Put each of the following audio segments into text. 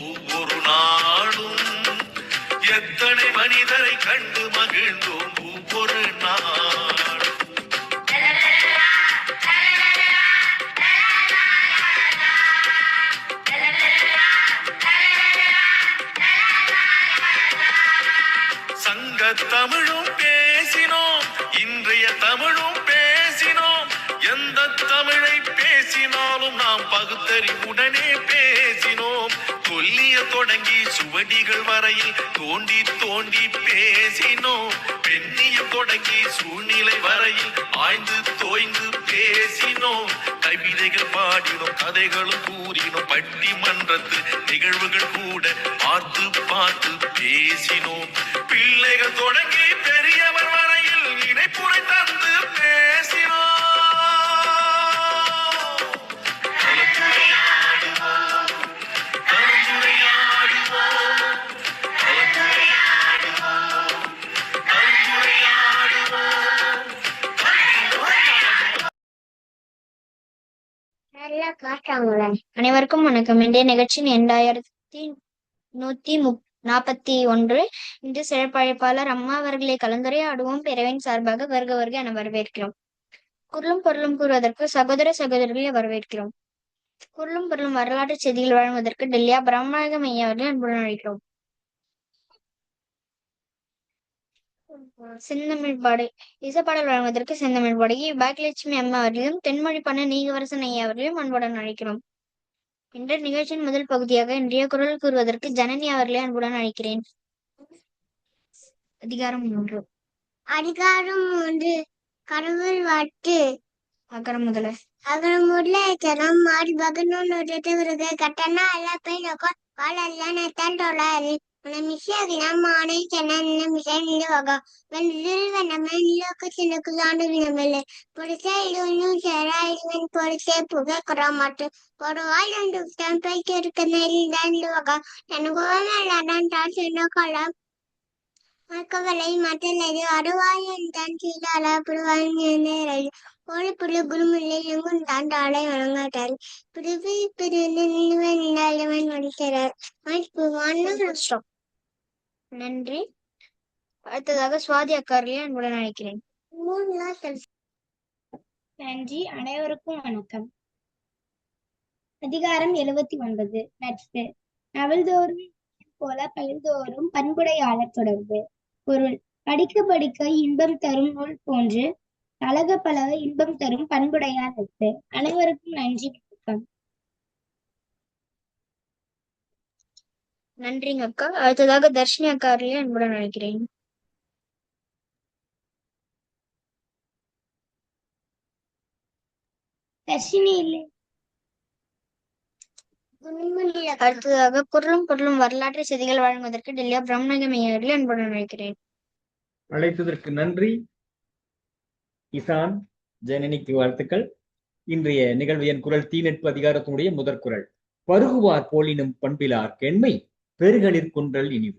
ஒவ்வொரு நாளும் எத்தனை மனிதரை கண்டு மகிழ்ந்தோம் ஒவ்வொரு நாள். சங்க தமிழும் பேசினோம், இன்றைய தமிழும் பேசினோம். எந்த தமிழை பேசினாலும் நாம் பகுத்தறிவுடனே பேசினோம். சொல்லிய தொடங்கி சுவடிகள் வரையில் தோண்டி தோண்டி பேசினோம். பெண்ணிய தொடங்கி சூழ்நிலை வரையில் ஆய்ந்து தோய்ந்து பேசினோம். கவிதைகள் பாடினோம், கதைகளும் கூறினோம். பட்டிமன்றத்து நிகழ்வுகள் கூட பார்த்து பார்த்து பேசினோம். பிள்ளைகள் தொடங்கி பெரியவர் வரையில் இணைப்புரை தந்து பேசினோம். அனைவருக்கும் வணக்கம். இன்றைய நிகழ்ச்சி 2141. இன்று சிறப்பழைப்பாளர் அம்மா அவர்களை கலந்துரையாடுவோம். பிறவின் சார்பாக வருக வருக என வரவேற்கிறோம். குரலும் பொருளும் கூறுவதற்கு சகோதர சகோதரிகளை வரவேற்கிறோம். குரலும் பொருளும் வரலாற்று செய்திகள் வழங்குவதற்கு டெல்லியா பிரம்மநாயகம் ஐயா அவர்களை அன்புடன் அழைக்கிறோம். செந்தமிழ் பாடை இசைப்பாடல் வழங்குவதற்கு செந்தமிழ் பாடகி பாக்கியலட்சுமி அம்மா அவர்களையும் தென்மொழி பண்ண நீகவரசன் ஐயா அவர்களையும் அன்புடன் அழைக்கிறோம். இன்றைய நிகழ்ச்சியின் முதல் பகுதியாக இன்றைய குரல் கூறுவதற்கு ஜனனி அவர்களை அன்புடன் அழைக்கிறேன். அதிகாரம் 3. அதிகாரம் 3. கடவுள் வாழ்த்து. அகரம் முதல ஜனம் மாறி பகனோன் உருக கட்டணா அல்ல போய் நோக்கோ கால் அல்ல நெத்தல் தொழாது மிஷியாகினாமானை சென்ன மிஷன் வகா வெண்ணில் லோக்க சின்னக்கு சாண்டு வினமில்லை பொடிசே இடுவனும் சேரா இடுவன் பொடிசே புகை குறாமாட்டு ஒரு வாய் ரெண்டு பைக்கு இருக்க நேரில் தான் வகா எனக்கு தான் சின்ன காலம் மக்கவலை மற்றல்லது அருவாயன் தான் சீலால புடுவாய் ஒரு புள்ள குருமில்லை எங்கும் தாண்டாளை வழங்காட்டார் பிரிவு பிரிவன் முடிக்கிறார். நன்றி. அடுத்ததாக சுவாதி அக்காரியை அன்புடன் அழைக்கிறேன். நன்றி. அனைவருக்கும் வணக்கம். அதிகாரம் 79. நட்பு. நவல்தோறும் போல பயில்தோறும் பண்புடையாளர் தொடர்பு. பொருள். படிக்க படிக்க இன்பம் தரும் நூல் போன்று பழக பழக இன்பம் தரும் பண்புடையார் நட்பு. அனைவருக்கும் நன்றி, வணக்கம். நன்றிங்க அக்கா. அடுத்ததாக தர்ஷினி அக்காரியை அன்புடன் அழைக்கிறேன். தர்ஷினி இல்லை. அடுத்ததாக குரலும் பொருளும் வரலாற்று செய்திகள் வழங்குவதற்கு டெல்லியா பிரம்மநாயகம் ஐயா அவர்களை அன்புடன் அழைக்கிறேன். அழைத்ததற்கு நன்றி. இசான் ஜனனிக்கு வாழ்த்துக்கள். இன்றைய நிகழ்வு என் குரல் தீநட்பு அதிகாரத்தினுடைய முதற் குரல். பருகுவார் போலினும் பண்பிலார் கெண்மை பெருகளிற் குன்றல் இனிவு.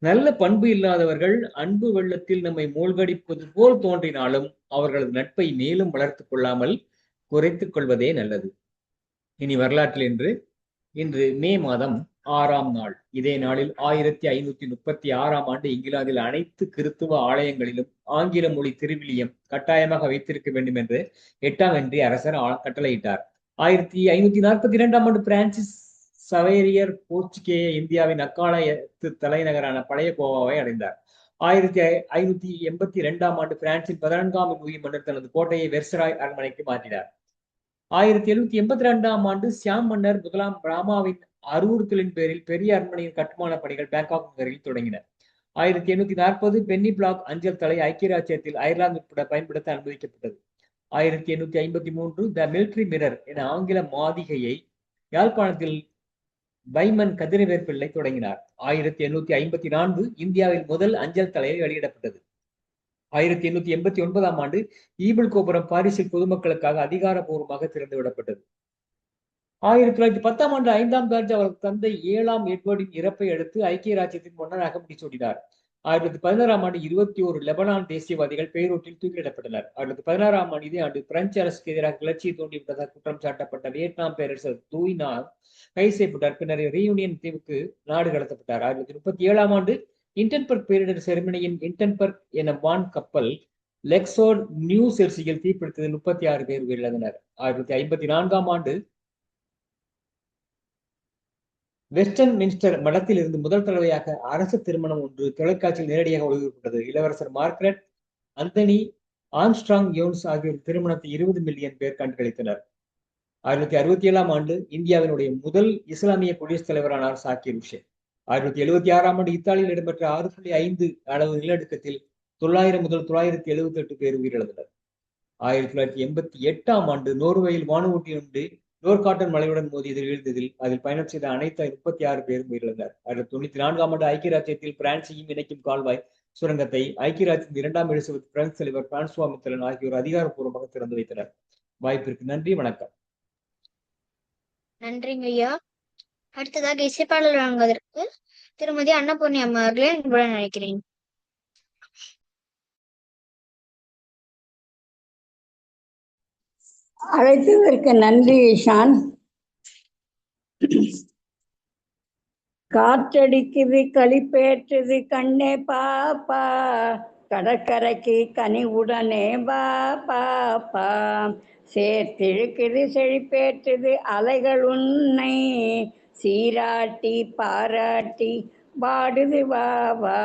நல்ல பண்பு இல்லாதவர்கள் அன்பு வெள்ளத்தில் நம்மை மூழ்கடிப்பது போல் தோன்றினாலும் அவர்களது நட்பை மேலும் வளர்த்துக் கொள்ளாமல் குறைத்துக் கொள்வதே நல்லது. இனி வரலாற்றில் இன்று மே மாதம் 6ஆம் நாள். இதே நாளில் 1536ஆம் ஆண்டு இங்கிலாந்தில் அனைத்து கிறித்துவ ஆலயங்களிலும் ஆங்கில மொழி திருவிலியம் கட்டாயமாக வைத்திருக்க வேண்டும் என்று 8ஆம் ஹென்றி அரசர் கட்டளையிட்டார். 1542ஆம் ஆண்டு பிரான்சிஸ் சவேரியர் போர்ச்சுகேய இந்தியாவின் அக்காலத்து தலைநகரான பழைய கோவாவை அடைந்தார். 1582ஆம் ஆண்டு பிரான்சின் 14ஆம் லூயி மன்னர் தனது கோட்டையை வெர்சராய் அரண்மனைக்கு மாற்றினார். 1782ஆம் ஆண்டு சியாம் மன்னர் முதலாம் பிராமாவின் அறிவுறுத்தலின் பேரில் பெரிய அரண்மனையின் கட்டுமான பணிகள் பேங்காக் நகரில் தொடங்கின. 1840 பென்னி பிளாக் அஞ்சல் தலை ஐக்கிய ராஜ்யத்தில் அயர்லாந்து உட்பட பயன்படுத்த அனுமதிக்கப்பட்டது. 1853 த மிலிட்டரி மிரர் என ஆங்கில மாதிகையை யாழ்ப்பாணத்தில் பைமன் கதிரவேற் பிள்ளை தொடங்கினார். 1854 இந்தியாவில் முதல் அஞ்சல் தலையை வெளியிடப்பட்டது. 1889ஆம் ஆண்டு ஈபிள் கோபுரம் பாரிஸில் பொதுமக்களுக்காக அதிகாரப்பூர்வமாக திறந்து விடப்பட்டது. 1910ஆம் ஆண்டு 5ஆம் ஜார்ஜ் அவரது தந்தை 7ஆம் எட்வர்டின் இறப்பை அடுத்து ஐக்கிய ராஜ்யத்தின் மன்னராக முடிசூடினார். 1916 ஆண்டு 21 லெபனான் தேசியவாதிகள் பெய்ரூட்டில் தூக்கிலிடப்பட்டனர். 1916 இதே ஆண்டு பிரெஞ்சு அரசுக்கு எதிராக கிளர்ச்சியை தூண்டிவிட்டதாக குற்றம் சாட்டப்பட்ட வியட்நாம் பேரரசர் தூய்னார் கைது செய்யப்பட்டார். பின்னர் ரீயூனியன் தீவுக்கு நாடு கடத்தப்பட்டார். 1937 இன்டன்பர்க் பேரிடர் ஜெர்மனியின் இன்டன்பர்க் என வான் கப்பல் லெக்சோட் நியூ செர்சியில் தீப்பிடித்ததில் 36 பேர் உயிரிழந்தனர். 1954 வெஸ்டர்ன் மின்ஸ்டர் மடத்தில் இருந்து முதல் தடவையாக அரசு திருமணம் ஒன்று தொலைக்காட்சியில் நேரடியாக ஒளிபரப்பப்பட்டது. இளவரசர் மார்கரெட் அந்தனி ஆம்ஸ்ட்ராங் யோன்ஸ் ஆகியோர் திருமணத்தை 20 மில்லியன் பேர் கண்களித்தனர். 1967 இந்தியாவினுடைய முதல் இஸ்லாமிய குடியரசுத் தலைவரானார் சாக்கிர் ஹுசேன். 1976 இத்தாலியில் இடம்பெற்ற 6.5 அளவு நிலநடுக்கத்தில் 900 முதல் 978 பேர் உயிரிழந்தனர். 1988 நோர்வேயில் வானூர்தி ஒன்று நோர்காட்டன் மலையுடன் மோதியதில் வீழ்ந்ததில் அதில் பயணம் செய்த அனைத்து 36 பேரும் உயிரிழந்தனர். 1994 ஐக்கிய ராஜ்யத்தில் பிரான்சையும் இணைக்கும் கால்வாய் சுரங்கத்தை ஐக்கிய ராஜ்யத்தின் 2ஆம் எலிசபெத் பிரான்ஸ் தலைவர் பிரான்சுவா மித்தலன் ஆகியோர் அதிகாரப்பூர்வமாக திறந்து வைத்தனர். வாய்ப்பிற்கு நன்றி, வணக்கம். நன்றிங்க ஐயா. அடுத்ததாக இசைப்பாடல் வழங்குவதற்கு திருமதி அன்னபூர்ணி அம்மா அவர்களை அன்புடன் அழைக்கிறேன். அழைத்ததற்கு நன்றி ஈஷான். காற்றடிக்குது களிப்பேற்றுது கண்ணே பாப்பா, கடற்கரைக்கு கனிவுடனே வா பாப்பா, சேர்த்திழுக்குது செழிப்பேற்றுது அலைகள் உன்னை, சீராட்டி பாராட்டி பாடுது வாவா,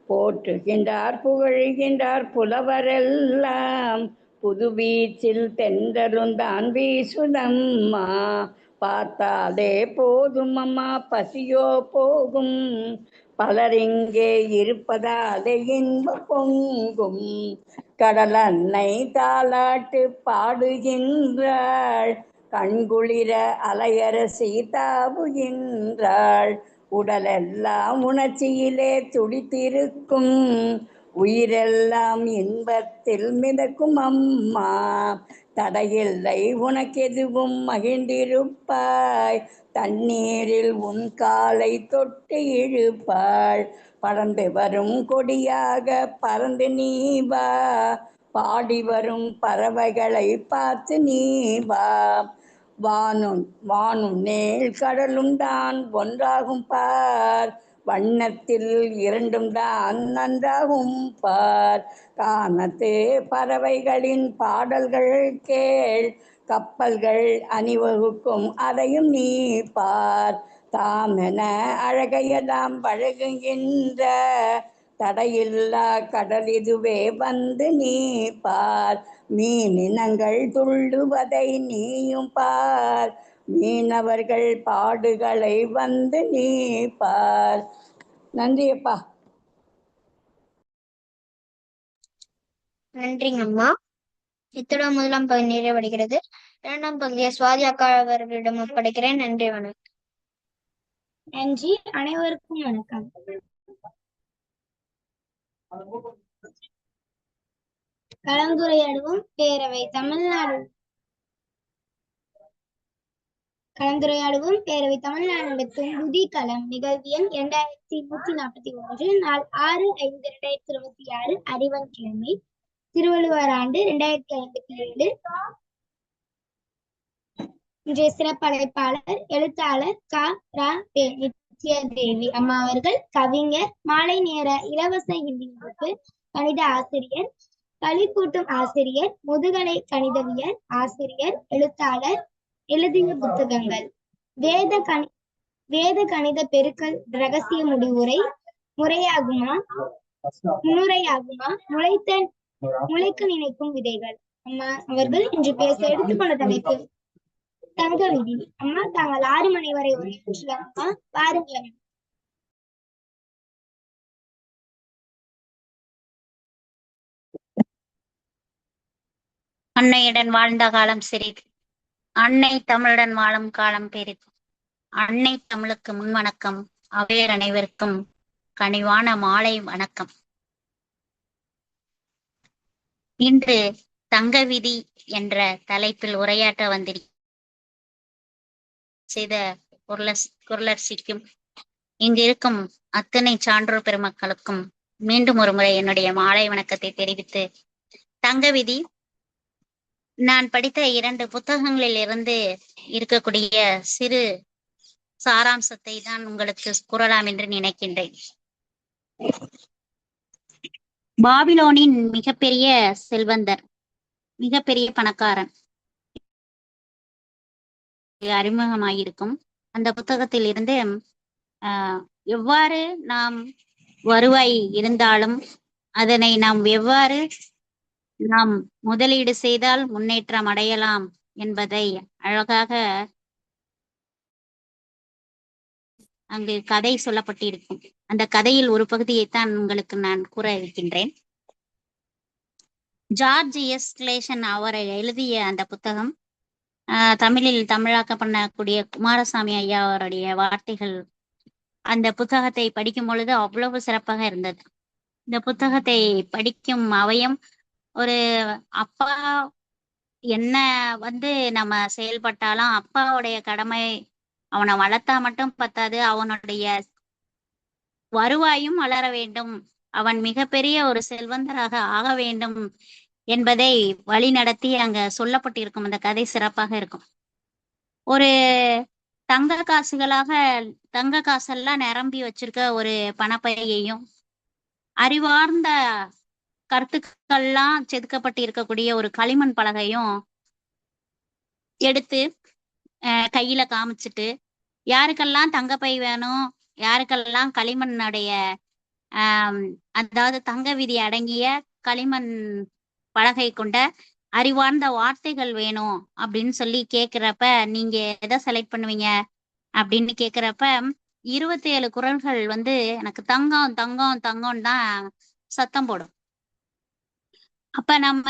போற்றுகின்றார் புகழ்கின்றார் புலவரெல்லாம், புது வீச்சில் தென்றலுந்தான் வீசுதம்மா, பார்த்தாலே போதும் அம்மா பசியோ போகும், பலரிங்கே இருப்பதாலே இன்ப பொங்கும், கடல் அன்னை தாலாட்டு பாடுகின்றாள், கண்குளிர அலையரசி தாவுகின்றாள், உடலெல்லாம் உணர்ச்சியிலே துடித்திருக்கும், உயிரெல்லாம் இன்பத்தில் மிதக்கும் அம்மா, தடையில்லை உனக்கெதுவும் மகிழ்ந்திருப்பாய், தண்ணீரில் உன் காலை தொட்டு இழுப்பாள், பறந்து வரும் கொடியாக பறந்து நீ வா, பாடி வரும் பறவைகளை பார்த்து நீ வா, வானும் நேல் கடலும் தான் ஒன்றாகும் பார், வண்ணத்தில் இரண்டும் தான் நன்றாகும் பார், கானத்து பறவைகளின் பாடல்கள் கேள், கப்பல்கள் அணிவகுக்கும் அதையும் நீ பார், தாமென அழகையெல்லாம் பழகுகின்ற தடையில்லா கடல் இதுவே வந்து நீ பார், மீனினங்கள் துள்ளுவதை நீயும் பார், மீனவர்கள் பாடுகளை வந்து நீ பார். நன்றியப்பா. நன்றிங்க அம்மா. இத்துடன் முதலாம் பகுதி நிறைவடைகிறது. 2ஆம் பகுதியை சுவாதி அக்கா அவர்களிடம் ஒப்படைக்கிறேன். நன்றி, வணக்கம். நன்றி, அனைவருக்கும் வணக்கம். கலந்துரையாடுவோம் பேரவை தமிழ்நாடு நடத்தும் புதிகளம் நிகழ்வு எண் 2141, நாள் 6/5/2026, அறிவன் கிழமை, திருவள்ளுவர் ஆண்டு 2057. இன்றைய சிறப்பு அழைப்பாளர் எழுத்தாளர் நித்யாதேவி அம்மா அவர்கள், கவிஞர், மாலை நேர இலவச ஹிந்தி வகுப்பு, கணித ஆசிரியர், பள்ளிக்கூட்டும் ஆசிரியர், முதுகலை கணிதவியல் ஆசிரியர், எழுத்தாளர், எழுதிய புத்தகங்கள்: வேத கணித பெருக்கல் ரகசிய முடிவுரை, முறையாகுமா, முளைக்க நினைக்கும் விதைகள். அம்மா அவர்கள் இன்று பேச எடுத்துக்கொண்ட தலைப்பு தங்க விதி. அம்மா, தாங்கள் 6 மணி வரை உரையாற்றலாமா? பாருங்கள். அன்னையுடன் வாழ்ந்த காலம் சிறிது, அன்னை தமிழுடன் வாழும் காலம் பெரிது. அன்னை தமிழுக்கு முன் வணக்கம். அவையர் அனைவருக்கும் கனிவான மாலை வணக்கம். இன்று தங்க விதி என்ற தலைப்பில் உரையாற்ற செய்த குரலரசிக்கும் இங்கு இருக்கும் அத்தனை சான்றோர் பெருமக்களுக்கும் மீண்டும் ஒரு முறை என்னுடைய மாலை வணக்கத்தை தெரிவித்து, தங்க விதி நான் படித்த 2 புத்தகங்களில் இருந்து இருக்கக்கூடிய சிறு சாராம்சத்தை தான் உங்களுக்கு கூறலாம் என்று நினைக்கின்றேன். பாபிலோனின் மிகப்பெரிய செல்வந்தர், மிகப்பெரிய பணக்காரன் அறிமுகமாயிருக்கும். அந்த புத்தகத்தில் இருந்து எவ்வாறு நாம் வருவாய் இருந்தாலும் அதனை நாம் எவ்வாறு நாம் முதலீடு செய்தால் முன்னேற்றம் அடையலாம் என்பதை அழகாக அங்கு கதை சொல்லப்பட்டிருக்கும். அந்த கதையில் ஒரு பகுதியைத்தான் உங்களுக்கு நான் கூற இருக்கின்றேன். ஜார்ஜ் எஸ் கிளேசன் அவர் எழுதிய அந்த புத்தகம், தமிழில் தமிழாக்க பண்ணக்கூடிய குமாரசாமி ஐயா அவருடைய வார்த்தைகள் அந்த புத்தகத்தை படிக்கும் பொழுது அவ்வளவு சிறப்பாக இருந்தது. இந்த புத்தகத்தை படிக்கும் அவயம் ஒரு அப்பா என்ன நம்ம செயல்பட்டாலும் அப்பாவுடைய கடமை, அவனை வளர்த்தா மட்டும் பத்தாது, அவனுடைய வருவாயும் வளர வேண்டும், அவன் மிகப்பெரிய ஒரு செல்வந்தராக ஆக வேண்டும் என்பதை வழி நடத்தி அங்க சொல்லப்பட்டிருக்கும். அந்த கதை சிறப்பாக இருக்கும். ஒரு தங்க காசெல்லாம் நிரம்பி வச்சிருக்க ஒரு பணப்பையையும் அறிவார்ந்த கருத்துக்கள்லாம் செதுக்கப்பட்டு இருக்கக்கூடிய ஒரு களிமண் பலகையும் எடுத்து கையில காமிச்சிட்டு, யாருக்கெல்லாம் தங்கப்பை வேணும், யாருக்கெல்லாம் களிமண்ணுடைய அதாவது தங்க விதி அடங்கிய களிமண் பலகை கொண்ட அறிவார்ந்த வார்த்தைகள் வேணும் அப்படின்னு சொல்லி கேக்குறப்ப நீங்க எதை செலக்ட் பண்ணுவீங்க அப்படின்னு கேக்குறப்ப 27 குரல்கள் எனக்கு தங்கம் தங்கம் தங்கம் தான் சத்தம் போடும். அப்ப நம்ம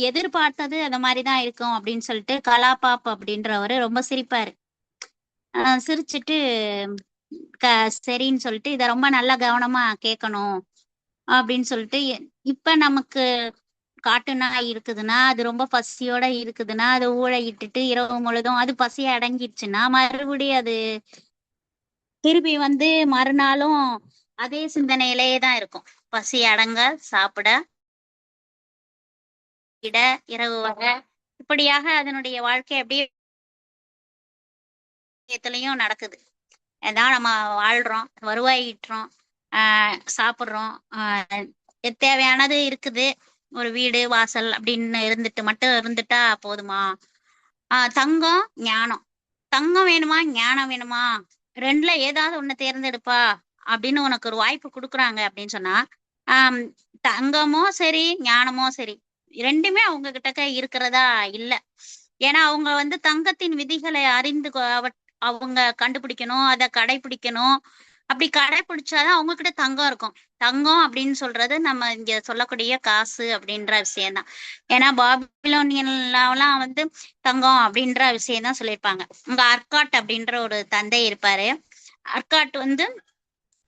எதிர்பார்த்தது அந்த மாதிரிதான் இருக்கும் அப்படின்னு சொல்லிட்டு கலாபாப் அப்படின்றவரு ரொம்ப சிரிப்பாரு. சிரிச்சுட்டு சரின்னு சொல்லிட்டு இத ரொம்ப நல்லா கவனமா கேட்கணும் அப்படின்னு சொல்லிட்டு, இப்ப நமக்கு காட்டு நாய் இருக்குதுன்னா, அது ரொம்ப பசியோட இருக்குதுன்னா, அது ஊழையிட்டுட்டு இரவு முழுதும் அது பசிய அடங்கிடுச்சுன்னா மறுபடியும் அது திருப்பி மறுநாளும் அதே சிந்தனையிலேயே தான் இருக்கும். பசி அடங்க சாப்பிட இட இரவு வர இப்படியாக அதனுடைய வாழ்க்கை அப்படியே நடக்குது. ஏதான் நம்ம வாழ்றோம், வருவாய் ஈட்டுறோம், சாப்பிட்றோம், தேவையானது இருக்குது, ஒரு வீடு வாசல் அப்படின்னு இருந்துட்டா போதுமா? தங்கம் ஞானம், தங்கம் வேணுமா ஞானம் வேணுமா, ரெண்டுல ஏதாவது ஒண்ணு தேர்ந்தெடுப்பா அப்படின்னு உனக்கு ஒரு வாய்ப்பு கொடுக்குறாங்க அப்படின்னு சொன்னா, தங்கமோ சரி ஞானமோ சரி ரெண்டுமே அவங்க கிட்டக்க இருக்கிறதா இல்ல. ஏன்னா அவங்க தங்கத்தின் விதிகளை அறிந்து அவங்க கண்டுபிடிக்கணும், அதை கடைபிடிக்கணும். அப்படி கடைபிடிச்சாதான் அவங்க கிட்ட தங்கம் இருக்கும். தங்கம் அப்படின்னு சொல்றது நம்ம இங்க சொல்லக்கூடிய காசு அப்படின்ற விஷயம்தான். ஏன்னா பாபிலோனியன்லாம் தங்கம் அப்படின்ற விஷயம்தான் சொல்லியிருப்பாங்க. உங்க அர்காட் அப்படின்ற ஒரு தந்தை இருப்பாரு. அர்காட்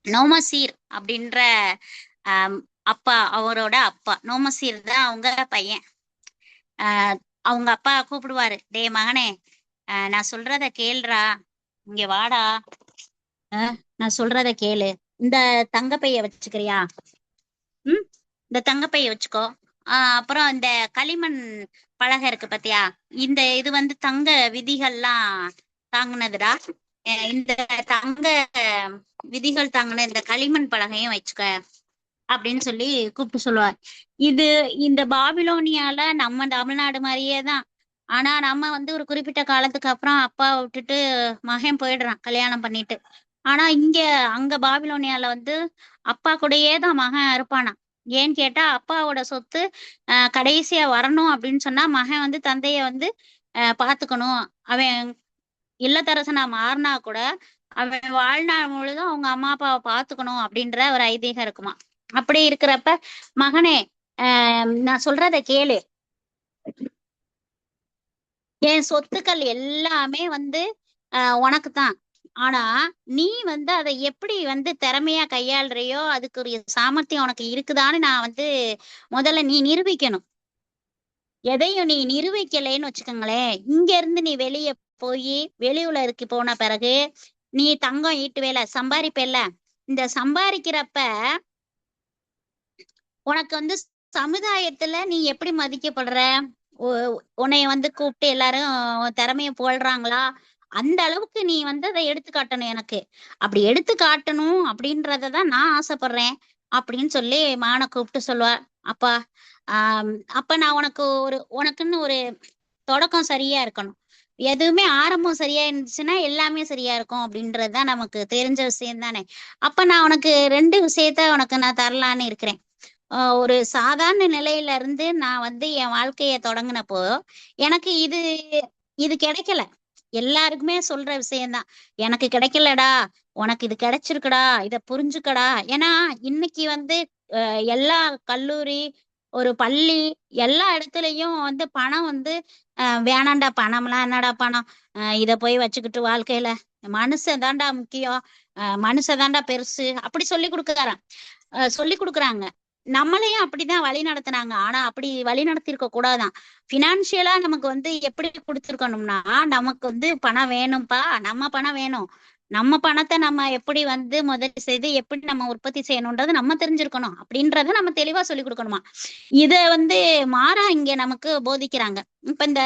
நோமசீர் அப்படின்ற அப்பா, அவரோட அப்பா நோமசீர் தான் அவங்க பையன். அவங்க அப்பா கூப்பிடுவாரு, டே மகனே, நான் சொல்றத கேளுடா, இங்க வாடா, நான் சொல்றத கேளு, இந்த தங்கப்பைய வச்சுக்கிறியா? இந்த தங்கப்பைய வச்சுக்கோ. அப்புறம் இந்த களிமண் பலகை இருக்கு பாத்தியா, இந்த இது தங்க விதிகள்லாம் தாங்கினதுடா, இந்த தங்க விதிகள் தாங்கின இந்த களிமண் பலகையும் வச்சுக்க அப்படின்னு சொல்லி கூப்பிட்டு சொல்லுவார். இந்த பாபிலோனியால நம்ம தமிழ்நாடு மாதிரியே தான். ஆனா நம்ம ஒரு குறிப்பிட்ட காலத்துக்கு அப்புறம் அப்பாவை விட்டுட்டு மகன் போயிடுறான் கல்யாணம் பண்ணிட்டு. ஆனா அங்க பாபிலோனியால அப்பா கூடயே தான் மகன் இருப்பானா. ஏன்னு கேட்டா அப்பாவோட சொத்து கடைசியா வரணும் அப்படின்னு சொன்னா மகன் தந்தைய பாத்துக்கணும். அவன் இல்லத்தரசனா மாறினா கூட அவன் வாழ்நாள் முழுதும் அவங்க அம்மா அப்பாவை பாத்துக்கணும் அப்படின்ற ஒரு ஐதீகம் இருக்குமா. அப்படி இருக்கிறப்ப, மகனே நான் சொல்றத கேளு, என் சொத்துக்கள் எல்லாமே உனக்குத்தான். ஆனா நீ அதை எப்படி திறமையா கையாளுறியோ அதுக்குரிய சாமர்த்தியம் உனக்கு இருக்குதான்னு நான் முதல்ல நீ நிரூபிக்கணும். எதையும் நீ நிரூபிக்கலைன்னு வச்சுக்கோங்களேன், இங்க இருந்து நீ வெளியே போய் வெளியுலருக்கு போன பிறகு நீ தங்கம் ஈட்டு வேலை சம்பாதிப்பேல்ல, இந்த சம்பாதிக்கிறப்ப உனக்கு வந்து சமுதாயத்துல நீ எப்படி மதிக்கப்படுற, உன்னைய வந்து கூப்பிட்டு எல்லாரும் உன் திறமைய புகழ்றாங்களா, அந்த அளவுக்கு நீ வந்து அதை எடுத்து காட்டணும் எனக்கு. அப்படி எடுத்து காட்டணும் அப்படின்றதான் நான் ஆசைப்படுறேன் அப்படின்னு சொல்லி மகனை கூப்பிட்டு சொல்லுவா. அப்பா அப்ப நான் உனக்குன்னு ஒரு தொடக்கம் சரியா இருக்கணும். எதுவுமே ஆரம்பம் சரியா இருந்துச்சுன்னா எல்லாமே சரியா இருக்கும் அப்படின்றதுதான் நமக்கு தெரிஞ்ச விஷயம் தானே. அப்ப நான் உனக்கு 2 விஷயத்த உனக்கு நான் தரலான்னு இருக்கிறேன். ஒரு சாதாரண நிலையில இருந்து நான் வந்து என் வாழ்க்கைய தொடங்கினப்போ எனக்கு இது இது கிடைக்கல. எல்லாருக்குமே சொல்ற விஷயம்தான், எனக்கு கிடைக்கலடா, உனக்கு இது கிடைச்சிருக்குடா, இத புரிஞ்சுக்கடா. ஏன்னா இன்னைக்கு வந்து எல்லா கல்லூரி, ஒரு பள்ளி, எல்லா இடத்துலயும் வந்து பணம் வந்து வேணாண்டா, பணம்லாம் என்னடா பணம், இத போய் வச்சுக்கிட்டு வாழ்க்கையில மனுஷன் தாண்டா முக்கியம், மனுஷன் தாண்டா பெருசு, அப்படி சொல்லி கொடுக்குறாங்க. நம்மளையும் அப்படிதான் வழி நடத்துனாங்க. ஆனா அப்படி வழி நடத்திருக்க கூடாதான். பினான்சியலா நமக்கு வந்து எப்படி கொடுத்துருக்கணும்னா, நமக்கு வந்து பணம் வேணும்ப்பா, நம்ம பணம் வேணும், நம்ம பணத்தை நம்ம எப்படி வந்து முதலீடு செய்து எப்படி நம்ம உற்பத்தி செய்யணும்ன்றது நம்ம தெரிஞ்சிருக்கணும் அப்படின்றத நம்ம தெளிவா சொல்லி கொடுக்கணுமா. இத வந்து மாறா இங்க நமக்கு போதிக்கிறாங்க. இப்ப இந்த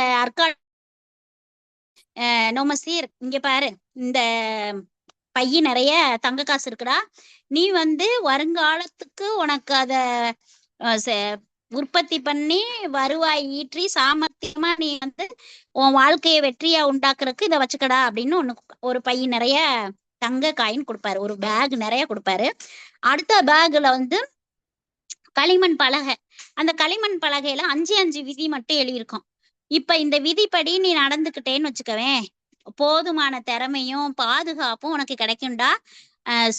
நோமசீர் இங்க பாரு, இந்த பைய நிறைய தங்க காசு இருக்குடா, நீ வந்து வருங்காலத்துக்கு உனக்கு அத உற்பத்தி பண்ணி வருவாய் ஈற்றி சாமர்த்தியமா நீ வந்து உன் வாழ்க்கையை வெற்றியா உண்டாக்குறதுக்கு இதை வச்சுக்கடா அப்படின்னு ஒரு பை நிறைய தங்க காயின் கொடுப்பாரு, ஒரு பேக் நிறைய கொடுப்பாரு. அடுத்த பேக்ல வந்து களிமண் பலகை, அந்த களிமண் பலகையில 5 விதி மட்டும் எழுதியிருக்கும். இப்ப இந்த விதிப்படி நீ நடந்துக்கிட்டேன்னு வச்சுக்கவேன், போதுமான திறமையும் பாதுகாப்பும் உனக்கு கிடைக்கும்டா,